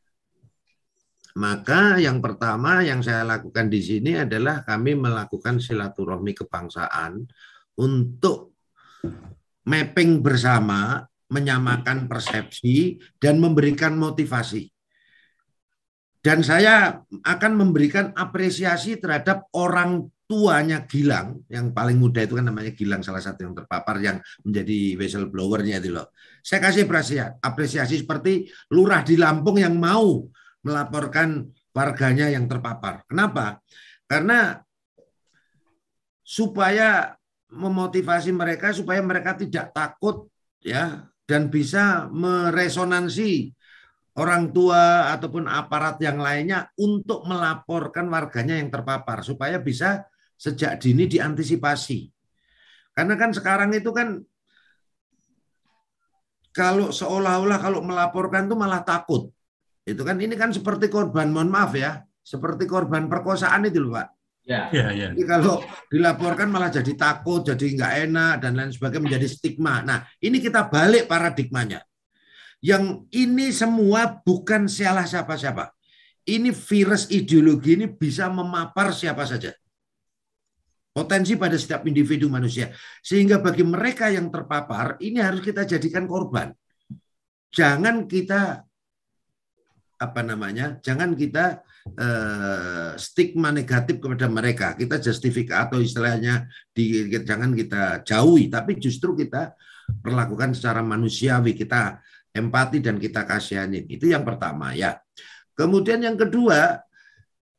[SPEAKER 1] Maka yang pertama yang saya lakukan di sini adalah kami melakukan silaturahmi kebangsaan untuk mapping bersama, menyamakan persepsi, dan memberikan motivasi. Dan saya akan memberikan apresiasi terhadap orang tuanya Gilang, yang paling muda itu kan namanya Gilang, salah satu yang terpapar yang menjadi whistleblower-nya itu loh. Saya kasih apresiasi seperti lurah di Lampung yang mau melaporkan warganya yang terpapar. Kenapa? Karena supaya memotivasi mereka supaya mereka tidak takut ya dan bisa meresonansi orang tua ataupun aparat yang lainnya untuk melaporkan warganya yang terpapar supaya bisa sejak dini diantisipasi. Karena kan sekarang itu kan kalau seolah-olah kalau melaporkan itu malah takut. Itu kan ini kan seperti korban, mohon maaf ya, seperti korban perkosaan itu loh Pak.
[SPEAKER 2] Ya.
[SPEAKER 1] Jadi kalau dilaporkan malah jadi takut, jadi nggak enak dan lain sebagainya, menjadi stigma. Nah ini kita balik paradigmanya. Yang ini semua bukan salah siapa-siapa. Ini virus ideologi ini bisa memapar siapa saja. Potensi pada setiap individu manusia. Sehingga bagi mereka yang terpapar, ini harus kita jadikan korban. Jangan kita jangan kita stigma negatif kepada mereka. Kita justifikasi atau istilahnya jangan kita jauhi, tapi justru kita perlakukan secara manusiawi, kita empati dan kita kasihani. Itu yang pertama ya. Kemudian yang kedua,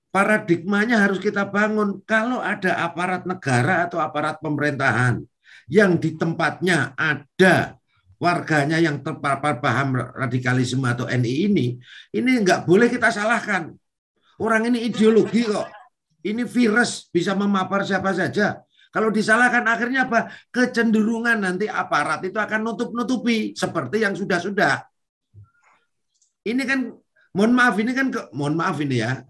[SPEAKER 1] paradigmanya harus kita bangun. Kalau ada aparat negara atau aparat pemerintahan yang di tempatnya ada warganya yang terpapar paham radikalisme atau NI ini nggak boleh kita salahkan. Orang ini ideologi kok. Ini virus bisa memapar siapa saja. Kalau disalahkan akhirnya apa? Kecenderungan nanti aparat itu akan nutup-nutupi seperti yang sudah-sudah. Ini kan mohon maaf ini ya.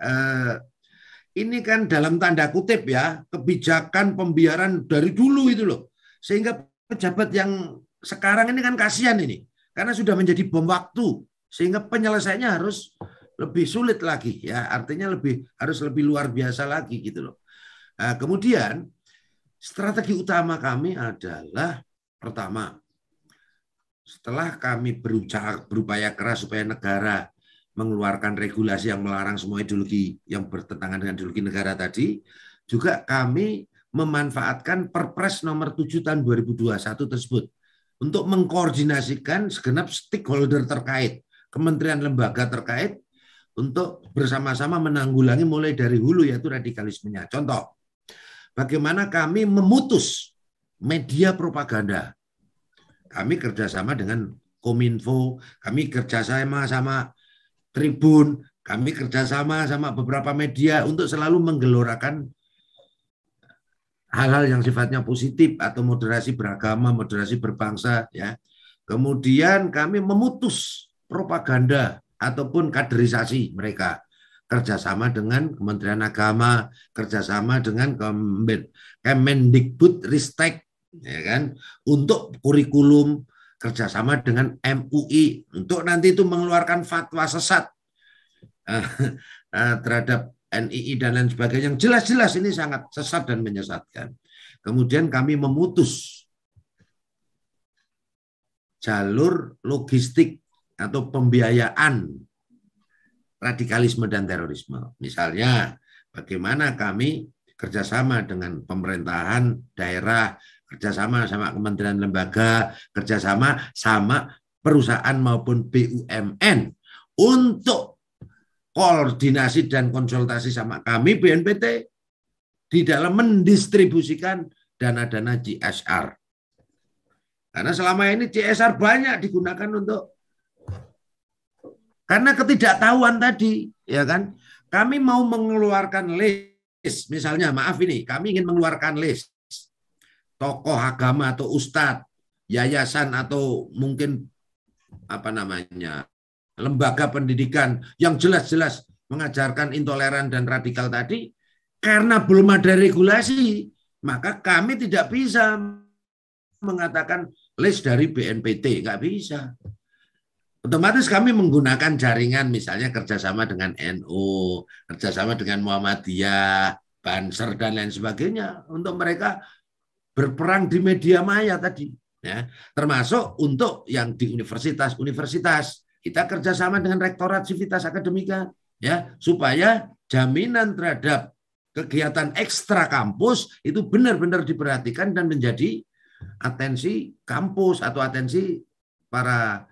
[SPEAKER 1] Ini kan dalam tanda kutip ya, kebijakan pembiaran dari dulu itu loh. Sehingga pejabat yang sekarang ini kan kasihan ini. Karena sudah menjadi bom waktu. Sehingga penyelesaiannya harus lebih sulit lagi ya. Artinya harus lebih luar biasa lagi gitu loh. Nah, kemudian strategi utama kami adalah pertama, setelah kami berupaya keras supaya negara mengeluarkan regulasi yang melarang semua ideologi yang bertentangan dengan ideologi negara tadi, juga kami memanfaatkan Perpres nomor 7 tahun 2021 tersebut untuk mengkoordinasikan segenap stakeholder terkait, kementerian lembaga terkait untuk bersama-sama menanggulangi mulai dari hulu yaitu radikalismenya. Contoh, bagaimana kami memutus media propaganda. Kami kerjasama dengan Kominfo, kami kerjasama sama Tribun, kami kerjasama sama beberapa media untuk selalu menggelorakan hal-hal yang sifatnya positif atau moderasi beragama, moderasi berbangsa. Ya. Kemudian kami memutus propaganda ataupun kaderisasi mereka. Kerjasama dengan Kementerian Agama, kerjasama dengan Kemendikbud Ristek, ya kan, untuk kurikulum, kerjasama dengan MUI untuk nanti itu mengeluarkan fatwa sesat terhadap NII dan lain sebagainya yang jelas-jelas ini sangat sesat dan menyesatkan. Kemudian kami memutus jalur logistik atau pembiayaan radikalisme dan terorisme. Misalnya bagaimana kami kerjasama dengan pemerintahan daerah, kerjasama sama kementerian lembaga, kerjasama sama perusahaan maupun BUMN untuk koordinasi dan konsultasi sama kami BNPT di dalam mendistribusikan dana-dana CSR. Karena selama ini CSR banyak digunakan untuk karena ketidaktahuan tadi, ya kan? Kami mau mengeluarkan list, misalnya maaf ini, kami ingin mengeluarkan list tokoh agama atau ustadz, yayasan atau mungkin lembaga pendidikan yang jelas-jelas mengajarkan intoleran dan radikal tadi, karena belum ada regulasi, maka kami tidak bisa mengatakan list dari BNPT, nggak bisa. Otomatis kami menggunakan jaringan misalnya kerjasama dengan NU, kerjasama dengan Muhammadiyah, Banser dan lain sebagainya untuk mereka berperang di media maya tadi, ya, termasuk untuk yang di universitas kita kerjasama dengan rektorat sivitas akademika, ya, supaya jaminan terhadap kegiatan ekstra kampus itu benar-benar diperhatikan dan menjadi atensi kampus atau atensi para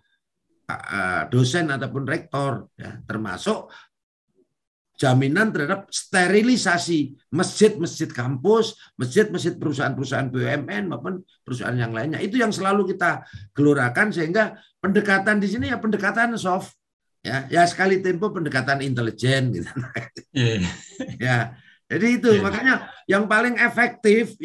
[SPEAKER 1] dosen ataupun rektor, ya, termasuk jaminan terhadap sterilisasi masjid-masjid kampus, masjid-masjid perusahaan-perusahaan BUMN maupun perusahaan yang lainnya. Itu yang selalu kita gelorakan sehingga pendekatan di sini ya pendekatan soft, ya sekali tempo pendekatan intelijen gitu. Ya, jadi itu makanya yang paling efektif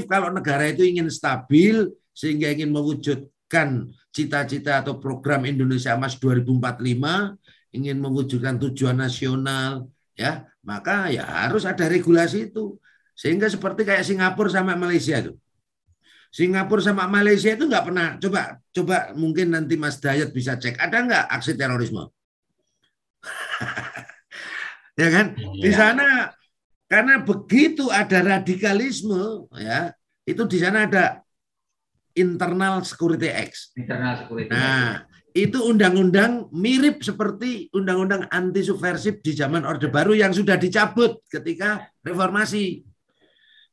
[SPEAKER 1] kalau negara itu ingin stabil sehingga ingin mewujudkan cita-cita atau program Indonesia Emas 2045, ingin mewujudkan tujuan nasional, ya, maka ya harus ada regulasi itu. Sehingga seperti kayak Singapura sama Malaysia itu. Singapura sama Malaysia itu nggak pernah, coba mungkin nanti Mas Dayat bisa cek, ada nggak aksi terorisme? Ya kan? Di sana karena begitu ada radikalisme, ya, itu di sana ada Internal Security Act. Nah, itu undang-undang mirip seperti undang-undang anti subversif di zaman Orde Baru yang sudah dicabut ketika reformasi.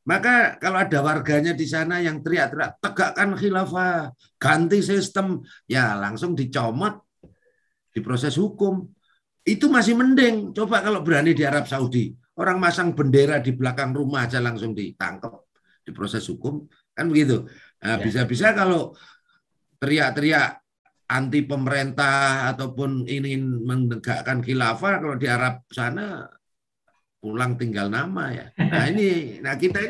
[SPEAKER 1] Maka kalau ada warganya di sana yang teriak-teriak tegakkan khilafah, ganti sistem, ya langsung dicomot, diproses hukum. Itu masih mending. Coba kalau berani di Arab Saudi, orang masang bendera di belakang rumah aja langsung ditangkap, diproses hukum, kan begitu. Nah, bisa-bisa kalau teriak-teriak anti pemerintah ataupun ingin menegakkan khilafah, kalau di Arab sana pulang tinggal nama ya. Nah kita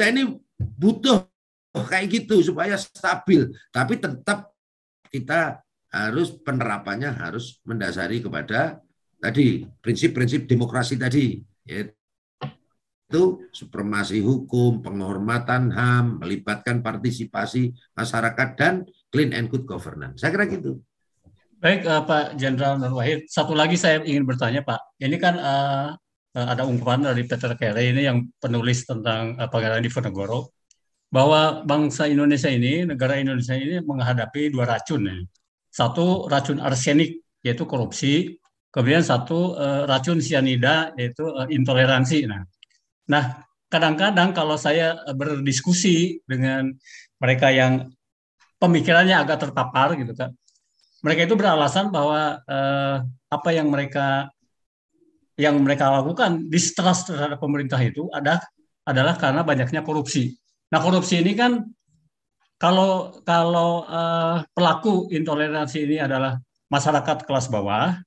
[SPEAKER 1] ini butuh kayak gitu supaya stabil, tapi tetap kita harus penerapannya harus mendasari kepada tadi prinsip-prinsip demokrasi tadi, yaitu supremasi hukum, penghormatan HAM, melibatkan partisipasi masyarakat dan clean and good governance. Saya kira gitu.
[SPEAKER 4] Baik, Pak Jenderal Nur Wahid. Satu lagi saya ingin bertanya, Pak. Ini kan ada ungkapan dari Peter Kelly ini yang penulis tentang Pangeran Diponegoro, bahwa bangsa Indonesia ini, negara Indonesia ini menghadapi dua racun. Ya. Satu racun arsenik, yaitu korupsi. Kemudian satu racun sianida, yaitu intoleransi. Nah, kadang-kadang kalau saya berdiskusi dengan mereka yang pemikirannya agak terpapar, gitu kan, mereka itu beralasan bahwa apa yang mereka lakukan, distrust terhadap pemerintah itu adalah karena banyaknya korupsi. Nah, korupsi ini kan kalau pelaku intoleransi ini adalah masyarakat kelas bawah,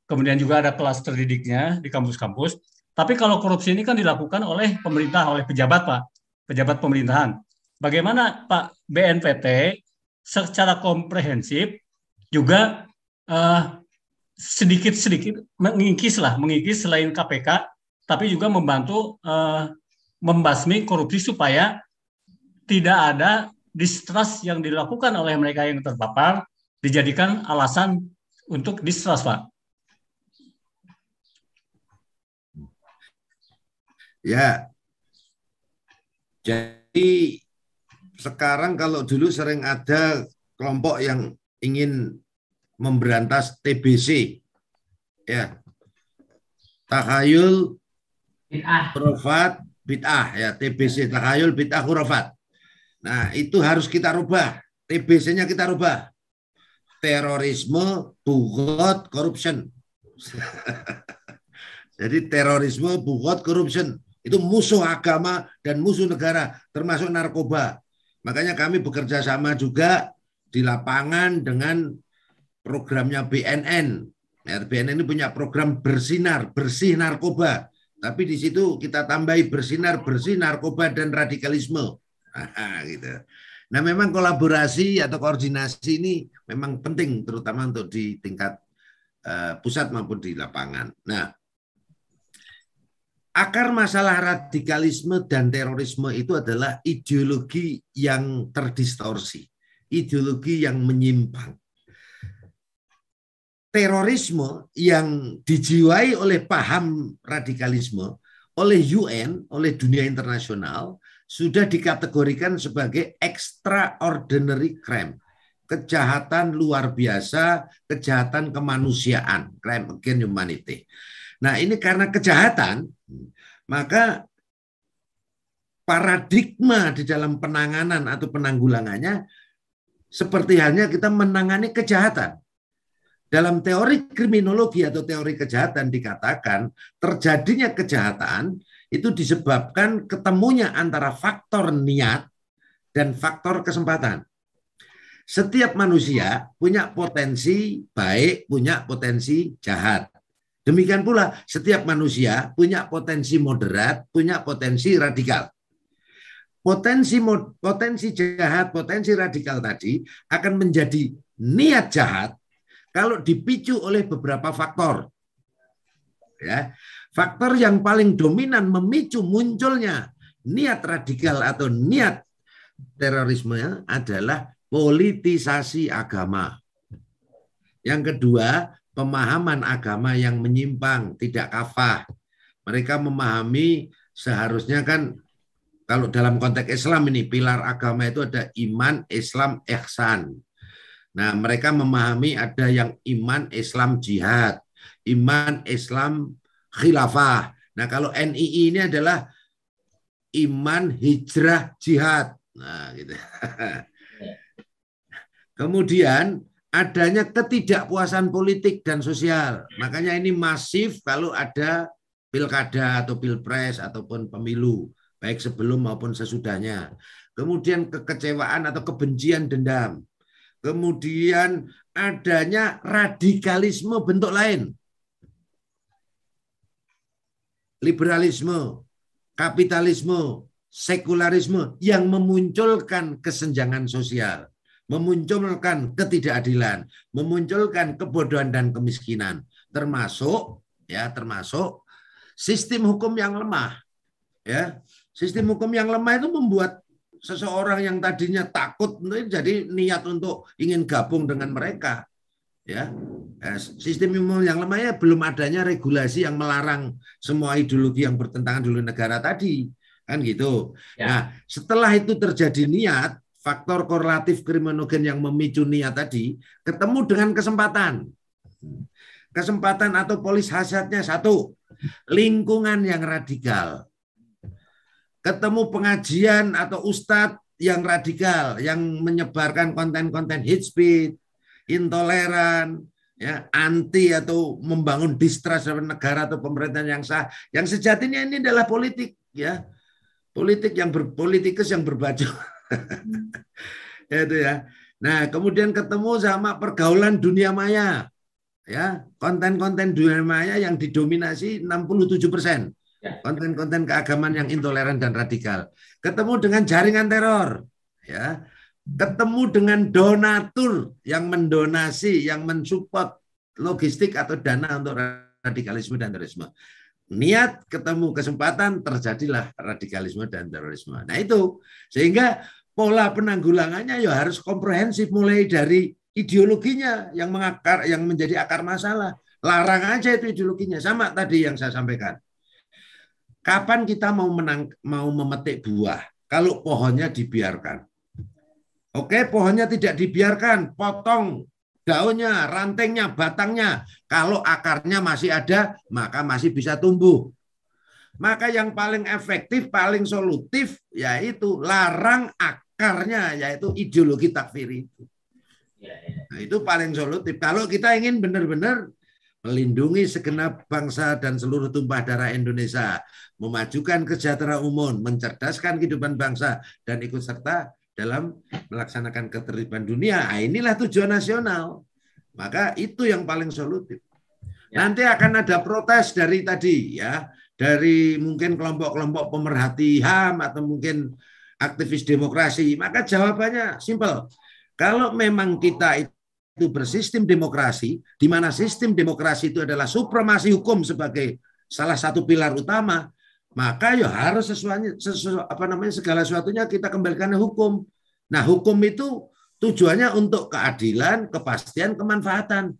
[SPEAKER 4] kemudian juga ada kelas terdidiknya di kampus-kampus. Tapi kalau korupsi ini kan dilakukan oleh pemerintah, oleh pejabat, Pak, pejabat pemerintahan. Bagaimana Pak BNPT secara komprehensif juga sedikit-sedikit mengikis selain KPK, tapi juga membantu membasmi korupsi supaya tidak ada distrust yang dilakukan oleh mereka yang terpapar dijadikan alasan untuk distrust, Pak.
[SPEAKER 1] Ya, jadi sekarang kalau dulu sering ada kelompok yang ingin memberantas TBC, ya, takhayul, khurafat, bid'ah, ya, TBC, takhayul, bid'ah, khurafat. Nah, itu harus kita rubah, TBC-nya kita rubah, terorisme, bugot, corruption. Jadi terorisme, bugot, corruption. Itu musuh agama dan musuh negara, termasuk narkoba. Makanya kami bekerja sama juga di lapangan dengan programnya BNN. Ya, BNN ini punya program bersinar, bersih narkoba. Tapi di situ kita tambahi bersinar, bersih narkoba dan radikalisme. Gitu. Nah, memang kolaborasi atau koordinasi ini memang penting, terutama untuk di tingkat pusat maupun di lapangan. Nah, akar masalah radikalisme dan terorisme itu adalah ideologi yang terdistorsi, ideologi yang menyimpang. Terorisme yang dijiwai oleh paham radikalisme oleh UN, oleh dunia internasional, sudah dikategorikan sebagai extraordinary crime, kejahatan luar biasa, kejahatan kemanusiaan, crime against humanity. Nah, ini karena kejahatan, maka paradigma di dalam penanganan atau penanggulangannya seperti halnya kita menangani kejahatan. Dalam teori kriminologi atau teori kejahatan dikatakan terjadinya kejahatan itu disebabkan ketemunya antara faktor niat dan faktor kesempatan. Setiap manusia punya potensi baik, punya potensi jahat. Demikian pula setiap manusia punya potensi moderat, punya potensi radikal. Potensi jahat, potensi radikal tadi akan menjadi niat jahat kalau dipicu oleh beberapa faktor. Ya, faktor yang paling dominan memicu munculnya niat radikal atau niat terorisme adalah politisasi agama. Yang kedua, pemahaman agama yang menyimpang, tidak kafah. Mereka memahami seharusnya kan kalau dalam konteks Islam ini pilar agama itu ada iman, Islam, ihsan. Nah, mereka memahami ada yang iman, Islam, jihad, iman, Islam, khilafah. Nah, kalau NII ini adalah iman, hijrah, jihad. Nah, gitu. Kemudian adanya ketidakpuasan politik dan sosial. Makanya ini masif kalau ada pilkada atau pilpres ataupun pemilu, baik sebelum maupun sesudahnya. kemudian kekecewaan atau kebencian, dendam, kemudian adanya radikalisme bentuk lain, liberalisme, kapitalisme, sekularisme yang memunculkan kesenjangan sosial, memunculkan ketidakadilan, memunculkan kebodohan dan kemiskinan, termasuk sistem hukum yang lemah. Ya, sistem hukum yang lemah itu membuat seseorang yang tadinya takut jadi niat untuk ingin gabung dengan mereka. Ya, sistem hukum yang lemah ya belum adanya regulasi yang melarang semua ideologi yang bertentangan dengan negara tadi, kan gitu. Ya. Nah, setelah itu terjadi niat, faktor korelatif kriminogen yang memicu niat tadi ketemu dengan kesempatan. Kesempatan atau polis hasadnya satu, lingkungan yang radikal. Ketemu pengajian atau ustadz yang radikal, yang menyebarkan konten-konten hate speech, intoleran, ya, anti atau membangun distrust terhadap negara atau pemerintahan yang sah. Yang sejatinya ini adalah politik, ya, politik yang politikus yang berbaju, itu ya. Nah, kemudian ketemu sama pergaulan dunia maya, ya, konten-konten dunia maya yang didominasi 67%. Konten-konten keagamaan yang intoleran dan radikal. Ketemu dengan jaringan teror, ya. Ketemu dengan donatur yang mendonasi, yang mensupport logistik atau dana untuk radikalisme dan terorisme. Niat ketemu kesempatan, terjadilah radikalisme dan terorisme. Nah itu, sehingga pola penanggulangannya ya harus komprehensif, mulai dari ideologinya yang mengakar, yang menjadi akar masalah. Larang aja itu ideologinya, sama tadi yang saya sampaikan. Kapan kita mau memetik buah? Kalau pohonnya dibiarkan. Oke, pohonnya tidak dibiarkan, potong daunnya, rantingnya, batangnya. Kalau akarnya masih ada, maka masih bisa tumbuh. Maka yang paling efektif, paling solutif, yaitu larang akarnya, yaitu ideologi takfiri itu. Nah, itu paling solutif. Kalau kita ingin benar-benar melindungi segenap bangsa dan seluruh tumpah darah Indonesia, memajukan kesejahteraan umum, mencerdaskan kehidupan bangsa, dan ikut serta dalam melaksanakan ketertiban dunia. Nah, inilah tujuan nasional. Maka itu yang paling solutif. Nanti akan ada protes dari tadi, ya, dari mungkin kelompok-kelompok pemerhati HAM atau mungkin aktivis demokrasi. Maka jawabannya simpel. Kalau memang kita itu bersistem demokrasi, di mana sistem demokrasi itu adalah supremasi hukum sebagai salah satu pilar utama, maka ya harus segala sesuatunya kita kembalikan ke hukum. Nah, hukum itu tujuannya untuk keadilan, kepastian, kemanfaatan.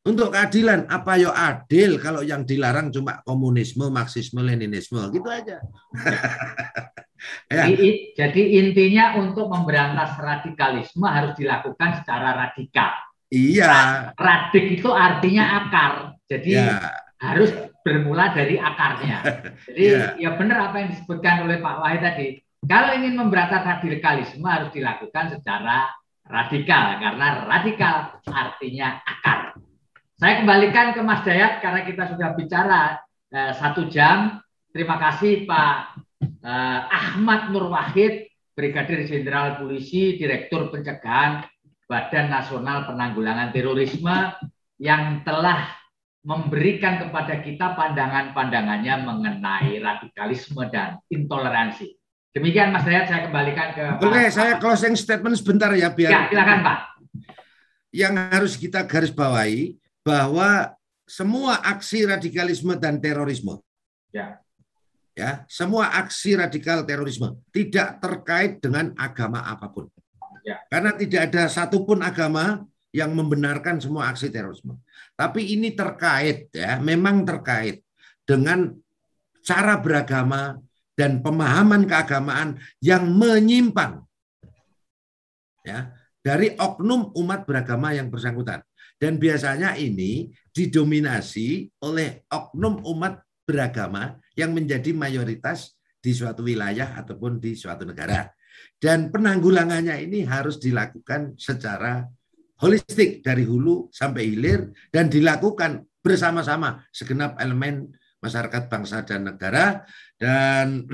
[SPEAKER 1] Untuk keadilan, apa ya adil kalau yang dilarang cuma komunisme, marxisme, leninisme, gitu aja. Ya.
[SPEAKER 2] Jadi intinya untuk memberantas radikalisme harus dilakukan secara radikal.
[SPEAKER 1] Iya.
[SPEAKER 2] Radik itu artinya akar. Jadi harus bermula dari akarnya. Jadi ya benar apa yang disebutkan oleh Pak Wahid tadi. Kalau ingin memberantas radikalisme harus dilakukan secara radikal. Karena radikal artinya akar. Saya kembalikan ke Mas Dayat karena kita sudah bicara 1 jam. Terima kasih Pak Ahmad Nur Wahid, Brigadir Jenderal Polisi, Direktur Pencegahan Badan Nasional Penanggulangan Terorisme, yang telah memberikan kepada kita pandangan-pandangannya mengenai radikalisme dan intoleransi. Demikian Mas Dayat, saya kembalikan ke
[SPEAKER 1] Boleh, saya closing statement sebentar ya, biar.
[SPEAKER 2] Ya, silakan Pak.
[SPEAKER 1] Yang harus kita garis bawahi bahwa semua aksi radikalisme dan terorisme, ya, semua aksi radikal terorisme tidak terkait dengan agama apapun. Karena tidak ada satupun agama yang membenarkan semua aksi terorisme. Tapi ini terkait, ya, memang terkait dengan cara beragama dan pemahaman keagamaan yang menyimpang, ya, dari oknum umat beragama yang bersangkutan. Dan biasanya ini didominasi oleh oknum umat beragama yang menjadi mayoritas di suatu wilayah ataupun di suatu negara. Dan penanggulangannya ini harus dilakukan secara holistik dari hulu sampai hilir dan dilakukan bersama-sama segenap elemen masyarakat, bangsa dan negara, dan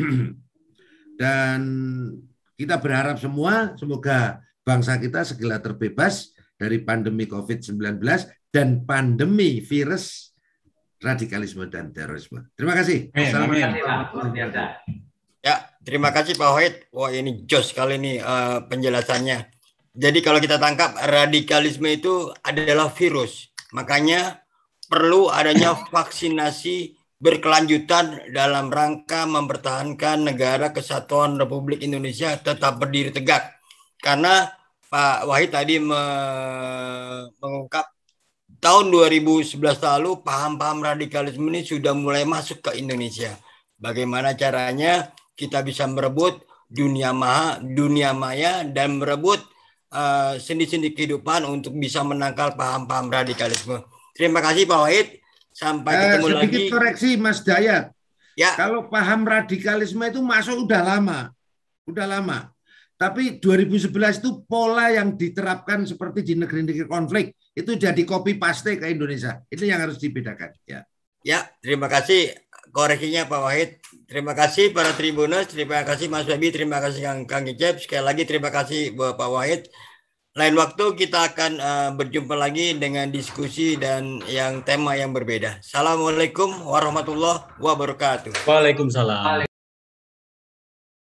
[SPEAKER 1] Kita berharap semua, semoga bangsa kita segera terbebas dari pandemi COVID-19 dan pandemi virus radikalisme dan terorisme. Terima kasih.
[SPEAKER 2] Assalamualaikum.
[SPEAKER 3] Ya, terima kasih Pak Wahid. Wah, ini jos sekali nih penjelasannya. Jadi kalau kita tangkap, radikalisme itu adalah virus. Makanya perlu adanya vaksinasi berkelanjutan dalam rangka mempertahankan negara kesatuan Republik Indonesia tetap berdiri tegak. Karena Pak Wahid tadi mengungkap tahun 2011 lalu paham-paham radikalisme ini sudah mulai masuk ke Indonesia. Bagaimana caranya kita bisa merebut dunia maya dan merebut sendi-sendi kehidupan untuk bisa menangkal paham-paham radikalisme. Terima kasih Pak Wahid. Sampai ketemu lagi.
[SPEAKER 1] Sedikit koreksi Mas Dayat.
[SPEAKER 3] Ya.
[SPEAKER 1] Kalau paham radikalisme itu masuk udah lama. Tapi 2011 itu pola yang diterapkan seperti di negeri-negeri konflik itu jadi copy paste ke Indonesia. Itu yang harus dibedakan.
[SPEAKER 3] Ya, terima kasih koreksinya Pak Wahid. Terima kasih para Tribuners, terima kasih Mas Babi, terima kasih Kang Icep. Sekali lagi terima kasih Pak Wahid. Lain waktu kita akan berjumpa lagi dengan diskusi dan tema yang berbeda. Assalamualaikum warahmatullahi wabarakatuh.
[SPEAKER 4] Waalaikumsalam.